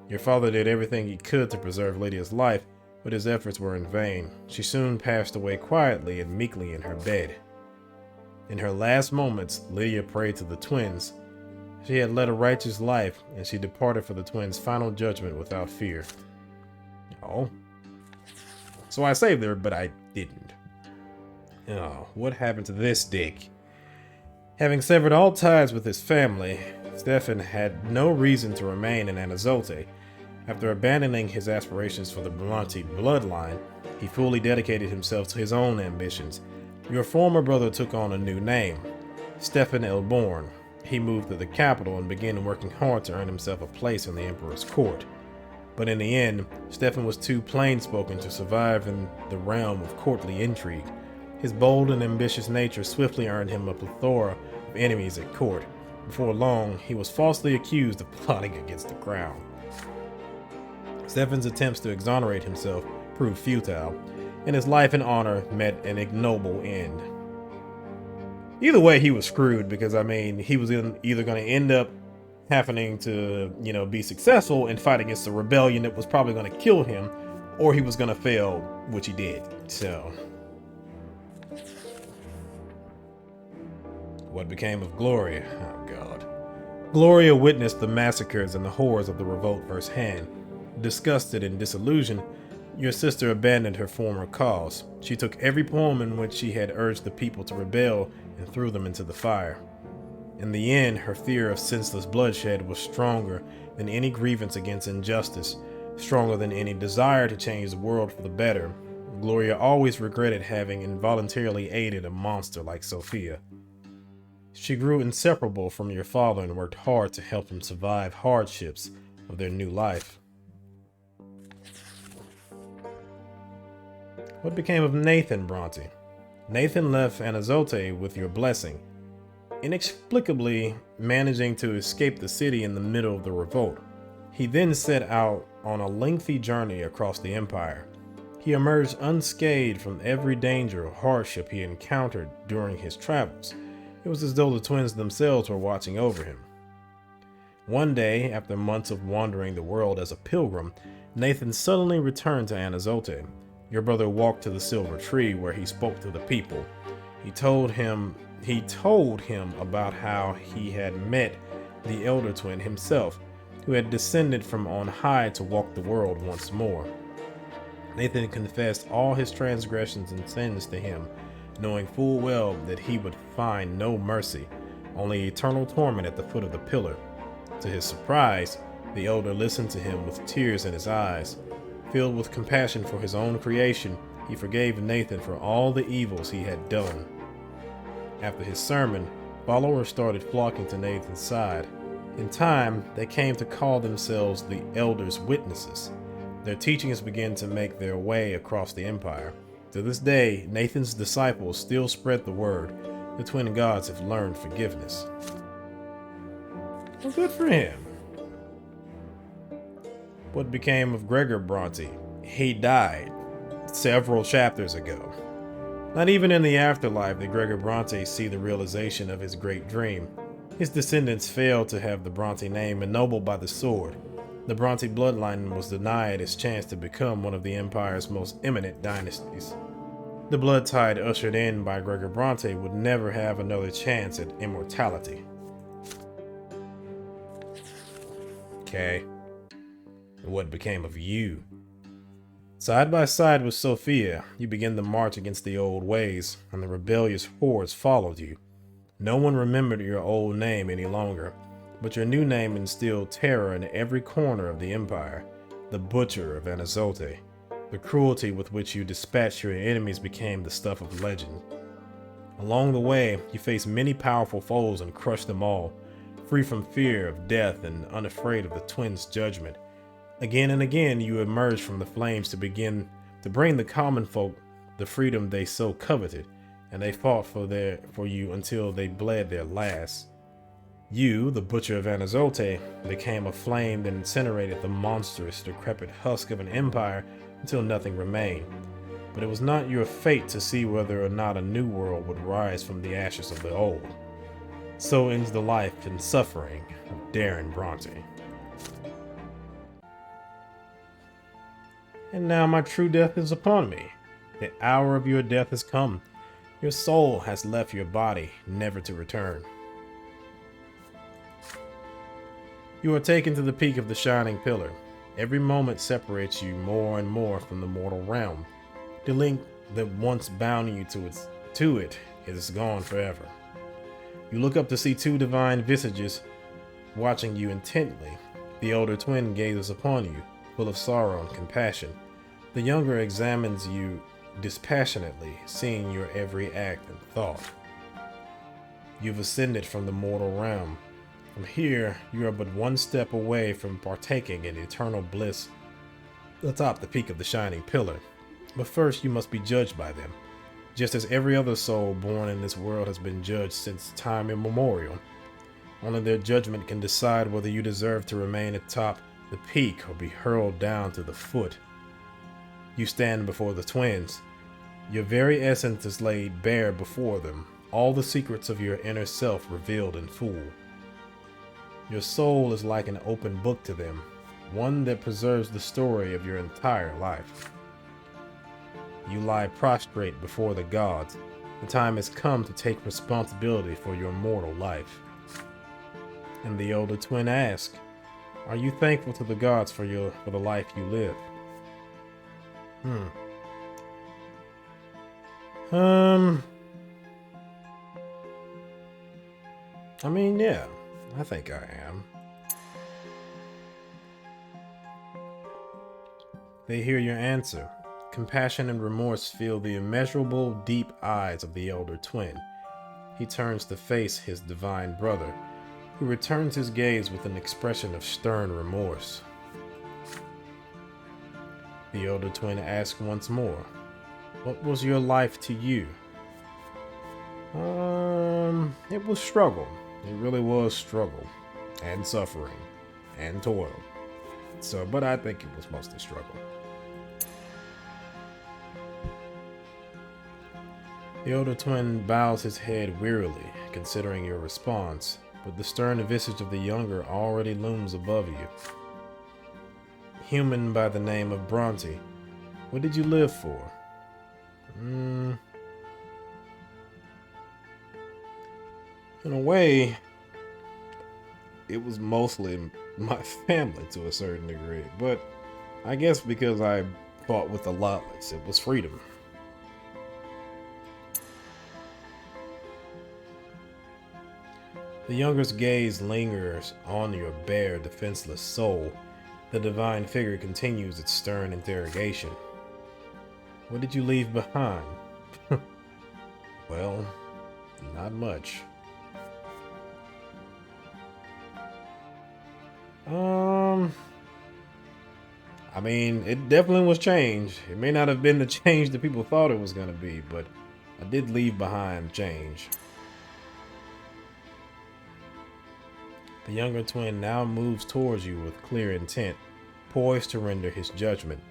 Your father did everything he could to preserve Lydia's life, but his efforts were in vain. She soon passed away quietly and meekly in her bed. In her last moments, Lydia prayed to the twins. She had led a righteous life, and she departed for the twins' final judgment without fear. Oh. So I saved her, but I didn't. Oh, what happened to this dick? Having severed all ties with his family, Stefan had no reason to remain in Anazote. After abandoning his aspirations for the Bronte bloodline, he fully dedicated himself to his own ambitions. Your former brother took on a new name, Stefan Elborn. He moved to the capital and began working hard to earn himself a place in the Emperor's court. But in the end, Stefan was too plain-spoken to survive in the realm of courtly intrigue. His bold and ambitious nature swiftly earned him a plethora of enemies at court. Before long, he was falsely accused of plotting against the crown. Stefan's attempts to exonerate himself proved futile, and his life and honor met an ignoble end. Either way, he was screwed because, he was either going to end up having to, be successful and fight against a rebellion that was probably going to kill him, or he was going to fail, which he did. So, what became of Gloria? Oh, God. Gloria witnessed the massacres and the horrors of the revolt firsthand. Disgusted and disillusioned, your sister abandoned her former cause. She took every poem in which she had urged the people to rebel and threw them into the fire. In the end, her fear of senseless bloodshed was stronger than any grievance against injustice, stronger than any desire to change the world for the better. Gloria always regretted having involuntarily aided a monster like Sophia. She grew inseparable from your father and worked hard to help him survive hardships of their new life. What became of Nathan Brante? Nathan left Anazote with your blessing, inexplicably managing to escape the city in the middle of the revolt. He then set out on a lengthy journey across the empire. He emerged unscathed from every danger or hardship he encountered during his travels. It was as though the twins themselves were watching over him. One day, after months of wandering the world as a pilgrim, Nathan suddenly returned to Anazote. Your brother walked to the silver tree where he spoke to the people. He told him about how he had met the elder twin himself, who had descended from on high to walk the world once more. Nathan confessed all his transgressions and sins to him, knowing full well that he would find no mercy, only eternal torment at the foot of the pillar. To his surprise, the elder listened to him with tears in his eyes. Filled with compassion for his own creation, he forgave Nathan for all the evils he had done. After his sermon, followers started flocking to Nathan's side. In time, they came to call themselves the Elder's Witnesses. Their teachings began to make their way across the empire. To this day, Nathan's disciples still spread the word. The twin gods have learned forgiveness. Well, good for him. What became of Gregor Brante? He died several chapters ago. Not even in the afterlife did Gregor Brante see the realization of his great dream. His descendants failed to have the Brante name ennobled by the sword. The Brante bloodline was denied its chance to become one of the Empire's most eminent dynasties. The blood tide ushered in by Gregor Brante would never have another chance at immortality. Okay. What became of you? Side by side with Sophia, you began the march against the old ways, and the rebellious hordes followed you. No one remembered your old name any longer, but your new name instilled terror in every corner of the empire. The Butcher of Anazote. The cruelty with which you dispatched your enemies became the stuff of legend. Along the way, you faced many powerful foes and crushed them all, free from fear of death and unafraid of the twins' judgment. Again and again, you emerged from the flames to begin to bring the common folk the freedom they so coveted, and they fought for you until they bled their last. You, the Butcher of Anazote, became a flame that incinerated the monstrous, decrepit husk of an empire until nothing remained. But it was not your fate to see whether or not a new world would rise from the ashes of the old. So ends the life and suffering of Daeron Brante. And now my true death is upon me. The hour of your death has come. Your soul has left your body, never to return. You are taken to the peak of the shining pillar. Every moment separates you more and more from the mortal realm. The link that once bound you to it is gone forever. You look up to see two divine visages watching you intently. The older twin gazes upon you, full of sorrow and compassion. The younger examines you dispassionately, seeing your every act and thought. You've ascended from the mortal realm. From here, you are but one step away from partaking in eternal bliss atop the peak of the shining pillar. But first, you must be judged by them, just as every other soul born in this world has been judged since time immemorial. Only their judgment can decide whether you deserve to remain atop the peak or be hurled down to the foot. You stand before the twins. Your very essence is laid bare before them, all the secrets of your inner self revealed in full. Your soul is like an open book to them, one that preserves the story of your entire life. You lie prostrate before the gods. The time has come to take responsibility for your mortal life. And the older twin asks, are you thankful to the gods for the life you live? I mean, yeah, I think I am. They hear your answer. compassion and remorse fill the immeasurable, deep eyes of the elder twin. He turns to face his divine brother, who returns his gaze with an expression of stern remorse. The elder twin asks once more, "What was your life to you?" It was struggle. It really was struggle, and suffering, and toil. So, but I think it was mostly struggle. The older twin bows his head wearily, considering your response, but the stern visage of the younger already looms above you. Human by the name of Brante, what did you live for? In a way, it was mostly my family to a certain degree, but I guess because I fought with the lawless, it was freedom. The younger's gaze lingers on your bare, defenseless soul. The divine figure continues its stern interrogation. What did you leave behind? Well, not much. I mean, it definitely was change. It may not have been the change that people thought it was going to be, but I did leave behind change. The younger twin now moves towards you with clear intent, poised to render his judgment,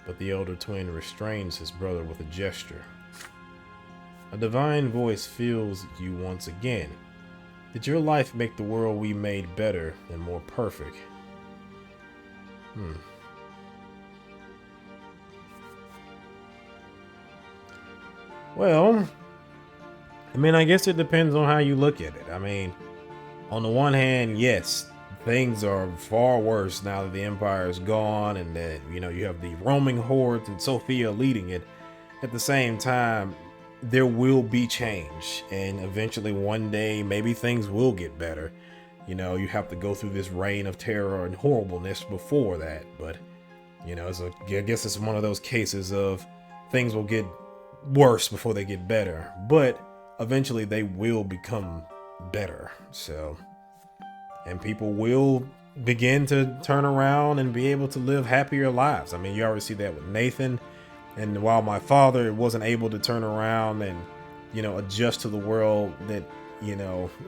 but the elder twin restrains his brother with a gesture. A divine voice fills you once again. Did your life make the world we made better and more perfect? Well, I mean, I guess it depends on how you look at it. I mean, on the one hand, yes, things are far worse now that the Empire is gone and that, you have the roaming hordes and Sophia leading it. At the same time, there will be change, and eventually one day, maybe things will get better. You have to go through this reign of terror and horribleness before that, but, I guess it's one of those cases of things will get worse before they get better, but eventually they will become better. So, and people will begin to turn around and be able to live happier lives. I mean, you already see that with Nathan. And while my father wasn't able to turn around and, adjust to the world that,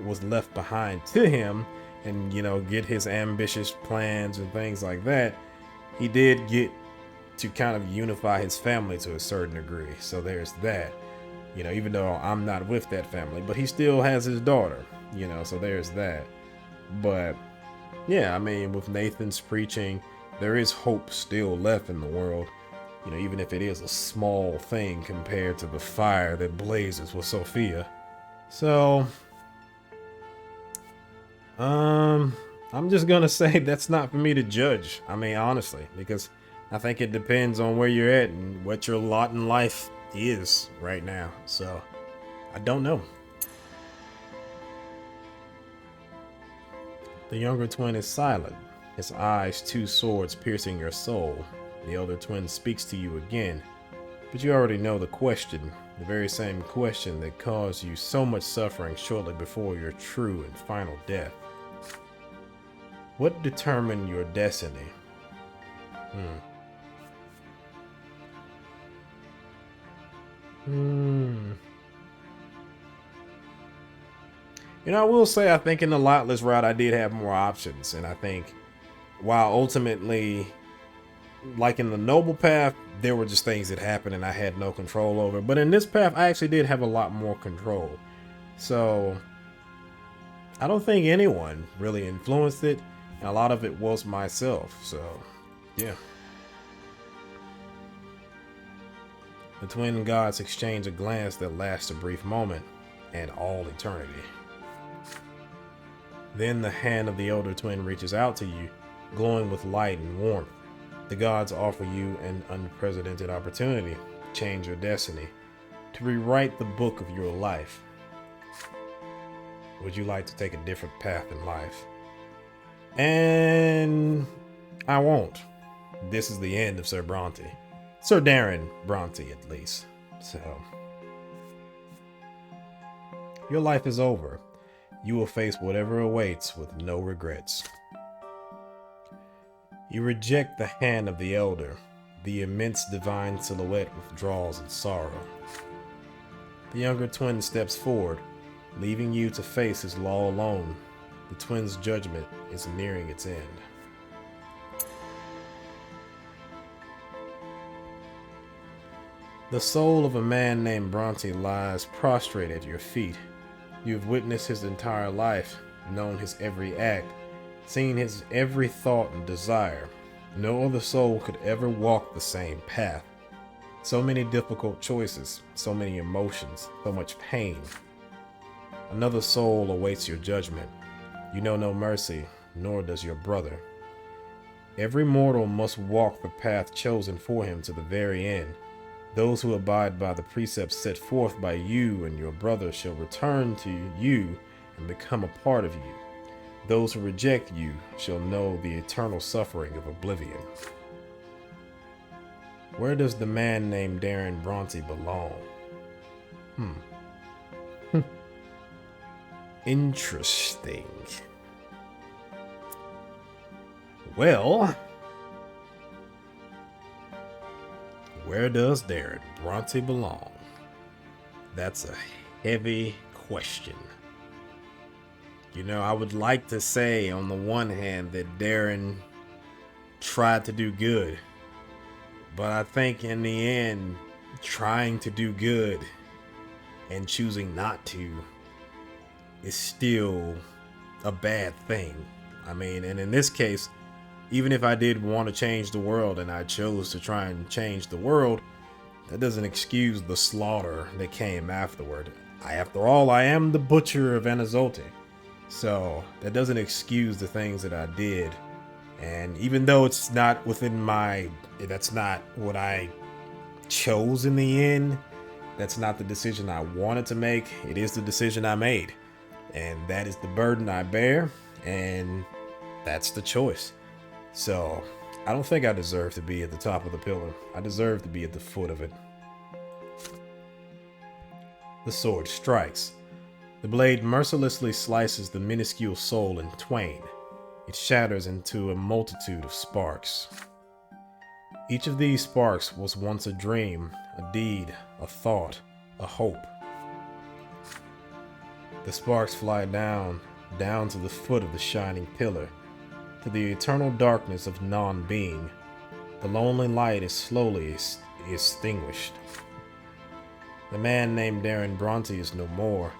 was left behind to him and, get his ambitious plans and things like that, he did get to kind of unify his family to a certain degree. So there's that, even though I'm not with that family, but he still has his daughter, so there's that. But yeah, I mean, with Nathan's preaching, there is hope still left in the world. Even if it is a small thing compared to the fire that blazes with Sophia. So, I'm just gonna say that's not for me to judge. I mean, honestly, because I think it depends on where you're at and what your lot in life is right now. So, I don't know. The younger twin is silent, his eyes two swords piercing your soul. The elder twin speaks to you again, but you already know the question, the very same question that caused you so much suffering shortly before your true and final death. What determined your destiny? I will say I think in the Lotless route I did have more options, and I think while ultimately, like in the noble path, there were just things that happened and I had no control over. But in this path, I actually did have a lot more control. So I don't think anyone really influenced it. And a lot of it was myself. So yeah. The twin gods exchange a glance that lasts a brief moment and all eternity. Then the hand of the elder twin reaches out to you, glowing with light and warmth. The gods offer you an unprecedented opportunity to change your destiny, to rewrite the book of your life. Would you like to take a different path in life? And I won't. This is the end of Sir Brante. Sir Daeron Brante, at least. So, your life is over. You will face whatever awaits with no regrets. You reject the hand of the elder. The immense divine silhouette withdraws in sorrow. The younger twin steps forward, leaving you to face his law alone. The twin's judgment is nearing its end. The soul of a man named Bronte lies prostrate at your feet. You've witnessed his entire life, known his every act, seen his every thought and desire. No other soul could ever walk the same path. So many difficult choices, so many emotions, so much pain. Another soul awaits your judgment. You know no mercy, nor does your brother. Every mortal must walk the path chosen for him to the very end. Those who abide by the precepts set forth by you and your brother shall return to you and become a part of you. Those who reject you shall know the eternal suffering of oblivion. Where does the man named Daeron Brante belong? Interesting. Well, where does Daeron Brante belong? That's a heavy question. You know, I would like to say on the one hand that Daeron tried to do good, but I think in the end, trying to do good and choosing not to is still a bad thing. I mean, and in this case, even if I did want to change the world and I chose to try and change the world, that doesn't excuse the slaughter that came afterward. After all, I am the butcher of Anizote. So that doesn't excuse the things that I did. And even though it's not within that's not what I chose in the end, that's not the decision I wanted to make, it is the decision I made. And that is the burden I bear, and that's the choice. So I don't think I deserve to be at the top of the pillar. I deserve to be at the foot of it. The sword strikes. The blade mercilessly slices the minuscule soul in twain. It shatters into a multitude of sparks. Each of these sparks was once a dream, a deed, a thought, a hope. The sparks fly down to the foot of the shining pillar, to the eternal darkness of non-being. The lonely light is slowly extinguished. The man named Daeron Brante is no more.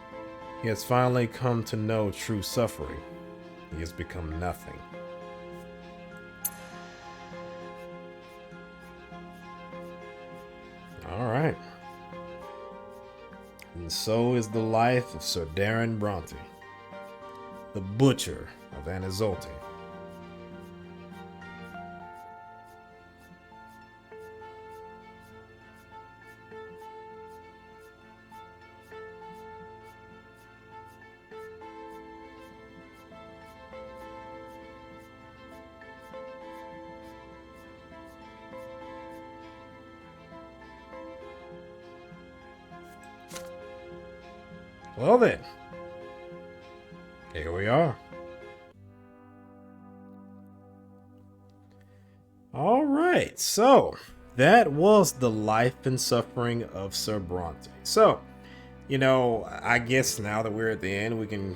He has finally come to know true suffering. He has become nothing. All right. And so is the life of Sir Daeron Brante, the butcher of Anizote. Well then, here we are. All right, so that was the life and suffering of Sir Bronte. So, you know, I guess now that we're at the end, we can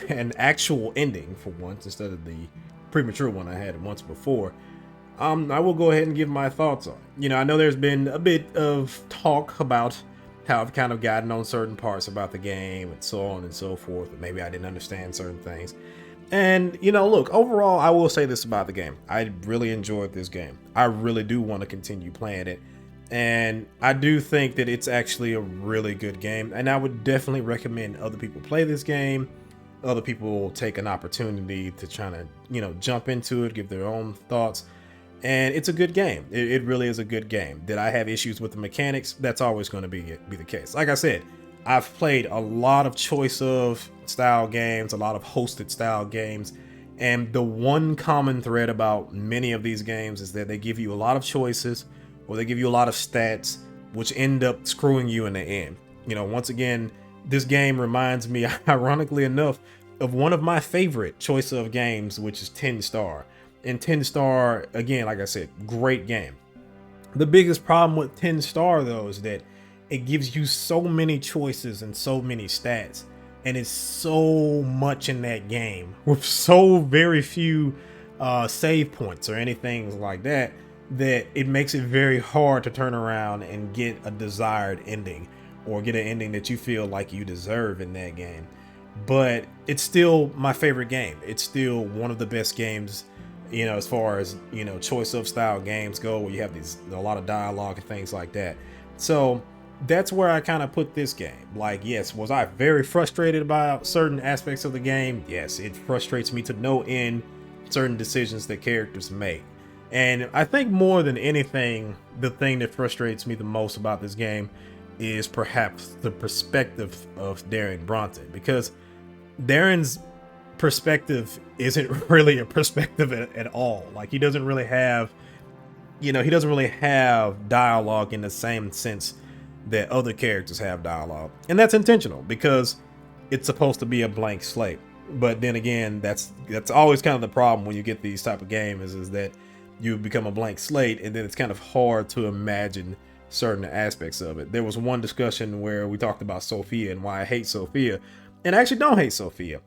an actual ending for once instead of the premature one I had once before. I will go ahead and give my thoughts on it. You know, I know there's been a bit of talk about how I've kind of gotten on certain parts about the game and so on and so forth, but maybe I didn't understand certain things. And, you know, look, overall, I will say this about the game. I really enjoyed this game. I really do want to continue playing it. And I do think that it's actually a really good game. And I would definitely recommend other people play this game. Other people take an opportunity to try to, you know, jump into it, give their own thoughts. And it's a good game. It really is a good game. Did I have issues with the mechanics? That's always going to be the case. Like I said, I've played a lot of choice of style games, a lot of hosted style games. And the one common thread about many of these games is that they give you a lot of choices or they give you a lot of stats, which end up screwing you in the end. You know, once again, this game reminds me, ironically enough, of one of my favorite choice of games, which is 10 Star. And 10 Star, again, like I said, great game. The biggest problem with 10 Star, though, is that it gives you so many choices and so many stats. And it's so much in that game with so very few save points or anything like that, that it makes it very hard to turn around and get a desired ending or get an ending that you feel like you deserve in that game. But it's still my favorite game. It's still one of the best games, you know, as far as, you know, choice of style games go, where you have a lot of dialogue and things like that. So that's where I kind of put this game. Like, yes, was I very frustrated about certain aspects of the game? Yes, it frustrates me to no end, certain decisions that characters make. And I think more than anything, the thing that frustrates me the most about this game is perhaps the perspective of Daeron Brante, because Daeron's perspective isn't really a perspective at all. Like, he doesn't really have, you know, he doesn't really have dialogue in the same sense that other characters have dialogue. And that's intentional, because it's supposed to be a blank slate. But then again, that's always kind of the problem when you get these type of games, is that you become a blank slate, and then it's kind of hard to imagine certain aspects of it. There was one discussion where we talked about Sophia and why I hate Sophia, and I actually don't hate Sophia.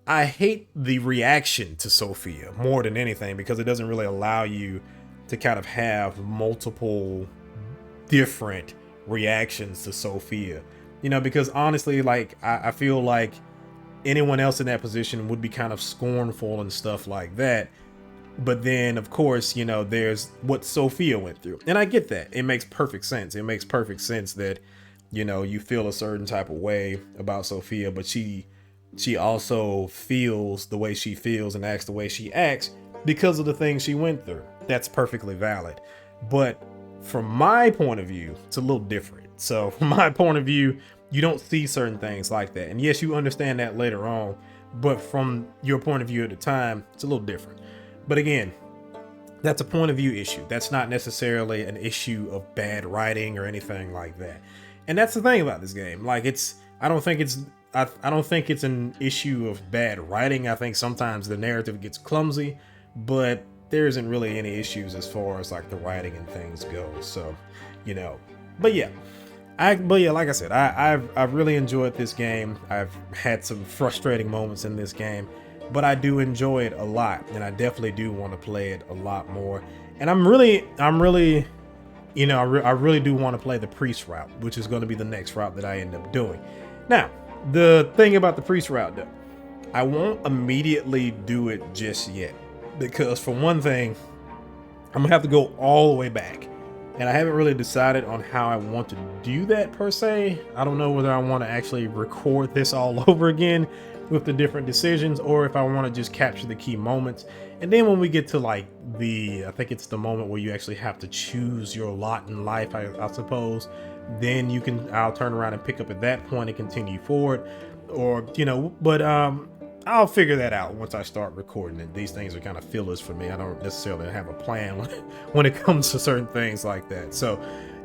I hate the reaction to Sophia more than anything, because it doesn't really allow you to kind of have multiple different reactions to Sophia. You know, because honestly, like, I feel like anyone else in that position would be kind of scornful and stuff like that. But then, of course, you know, there's what Sophia went through. And I get that. It makes perfect sense. It makes perfect sense that, you know, you feel a certain type of way about Sophia, but she also feels the way she feels and acts the way she acts because of the things she went through. That's perfectly valid. But from my point of view, it's a little different. So from my point of view, you don't see certain things like that. And yes, you understand that later on, but from your point of view at the time, it's a little different. But again, that's a point of view issue. That's not necessarily an issue of bad writing or anything like that. And that's the thing about this game. Like, I don't think it's an issue of bad writing. I think sometimes the narrative gets clumsy, but there isn't really any issues as far as like the writing and things go. So, you know, but yeah, like I said, I've really enjoyed this game. I've had some frustrating moments in this game, but I do enjoy it a lot, and I definitely do want to play it a lot more. And I'm really, you know, I really do want to play the priest route, which is going to be the next route that I end up doing. Now, the thing about the priest route, though, I won't immediately do it just yet, because for one thing, I'm gonna have to go all the way back, and I haven't really decided on how I want to do that per se. I don't know whether I want to actually record this all over again with the different decisions, or if I want to just capture the key moments. And then when we get to like I think it's the moment where you actually have to choose your lot in life, I suppose, then I'll turn around and pick up at that point and continue forward, or, you know, but I'll figure that out once I start recording it. These things are kind of fillers for me. I don't necessarily have a plan when it comes to certain things like that. So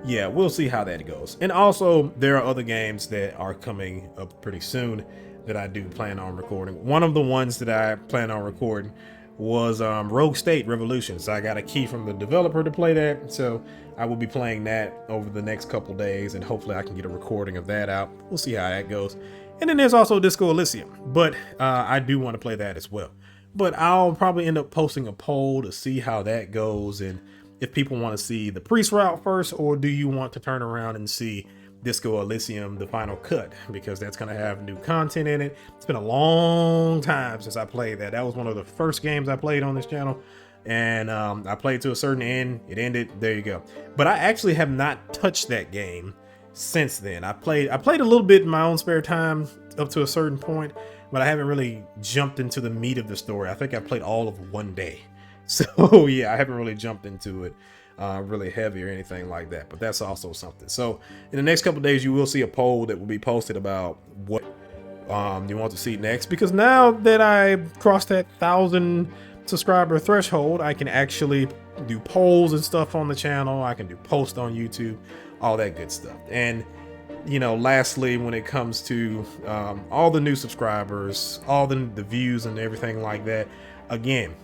yeah, we'll see how that goes. And also, there are other games that are coming up pretty soon that I do plan on recording. One of the ones that I plan on recording was Rogue State Revolutions. I got a key from the developer to play that, so I will be playing that over the next couple days, and hopefully I can get a recording of that out. We'll see how that goes. And then there's also Disco Elysium, but I do want to play that as well. But I'll probably end up posting a poll to see how that goes, and if people want to see the priest route first, or do you want to turn around and see Disco Elysium, the final cut, because that's going to have new content in it. It's been a long time since I played that. That was one of the first games I played on this channel, and I played to a certain end. It ended. There you go. But I actually have not touched that game since then. I played a little bit in my own spare time up to a certain point, but I haven't really jumped into the meat of the story. I think I played all of one day. So yeah, I haven't really jumped into it really heavy or anything like that, but that's also something. So in the next couple of days, you will see a poll that will be posted about what you want to see next, because now that I crossed that 1,000 subscriber threshold, I can actually do polls and stuff on the channel. I can do posts on YouTube, all that good stuff. And you know, lastly, when it comes to all the new subscribers, all the views and everything like that, again,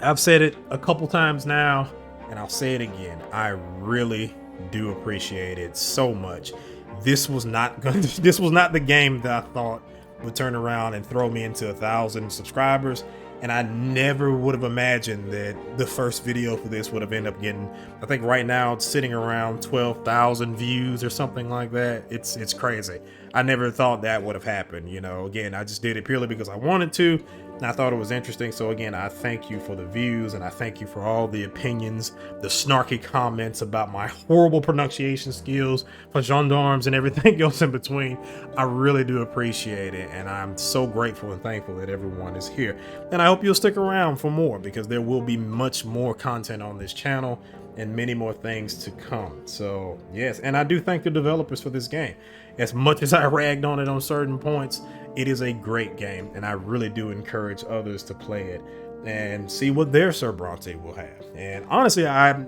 I've said it a couple times now, and I'll say it again. I really do appreciate it so much. This was not the game that I thought would turn around and throw me into 1,000 subscribers. And I never would have imagined that the first video for this would have ended up getting, I think right now it's sitting around 12,000 views or something like that. It's crazy. I never thought that would have happened. You know, again, I just did it purely because I wanted to, and I thought it was interesting. So again, I thank you for the views, and I thank you for all the opinions, the snarky comments about my horrible pronunciation skills for gendarmes and everything else in between. I really do appreciate it, and I'm so grateful and thankful that everyone is here. And I hope you'll stick around for more, because there will be much more content on this channel and many more things to come. So yes, and I do thank the developers for this game. As much as I ragged on it on certain points, it is a great game, and I really do encourage others to play it and see what their Sir Bronte will have. And honestly, I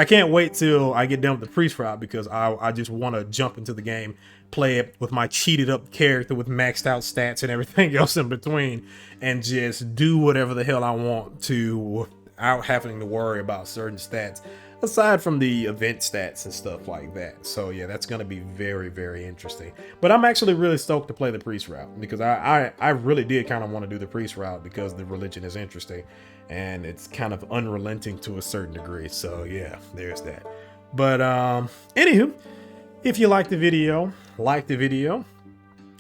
can't wait till I get done with the priest route, because I just want to jump into the game, play it with my cheated up character with maxed out stats and everything else in between, and just do whatever the hell I want to without having to worry about certain stats, aside from the event stats and stuff like that. So yeah, that's going to be very, very interesting. But I'm actually really stoked to play the priest route, because I really did kind of want to do the priest route because the religion is interesting and it's kind of unrelenting to a certain degree. So yeah, there's that. But anywho, if you like the video, like the video.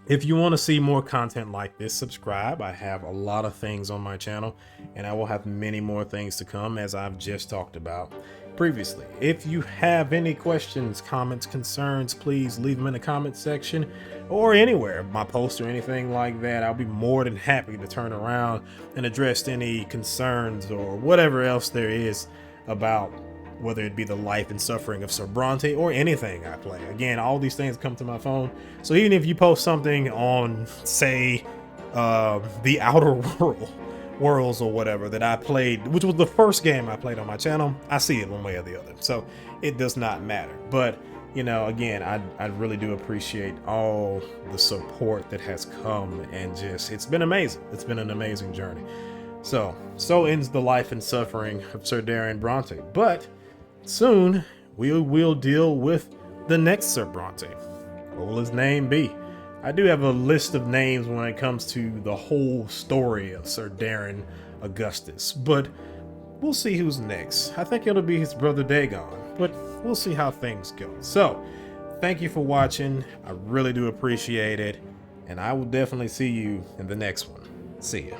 If you want to see more content like this, subscribe. I have a lot of things on my channel, and I will have many more things to come, as I've just talked about previously. If you have any questions, comments, concerns, please leave them in the comment section or anywhere, my post or anything like that. I'll be more than happy to turn around and address any concerns or whatever else there is about, whether it be the life and suffering of Sir Bronte or anything I play. Again, all these things come to my phone. So even if you post something on, say, the Outer Worlds or whatever that I played, which was the first game I played on my channel, I see it one way or the other. So it does not matter. But, you know, again, I really do appreciate all the support that has come, and just, it's been amazing. It's been an amazing journey. So ends the life and suffering of Sir Daeron Brante. But soon, we will deal with the next Sir Bronte. What will his name be? I do have a list of names when it comes to the whole story of Sir Daeron Augustus, but we'll see who's next. I think it'll be his brother Dagon, but we'll see how things go. So, thank you for watching. I really do appreciate it, and I will definitely see you in the next one. See ya.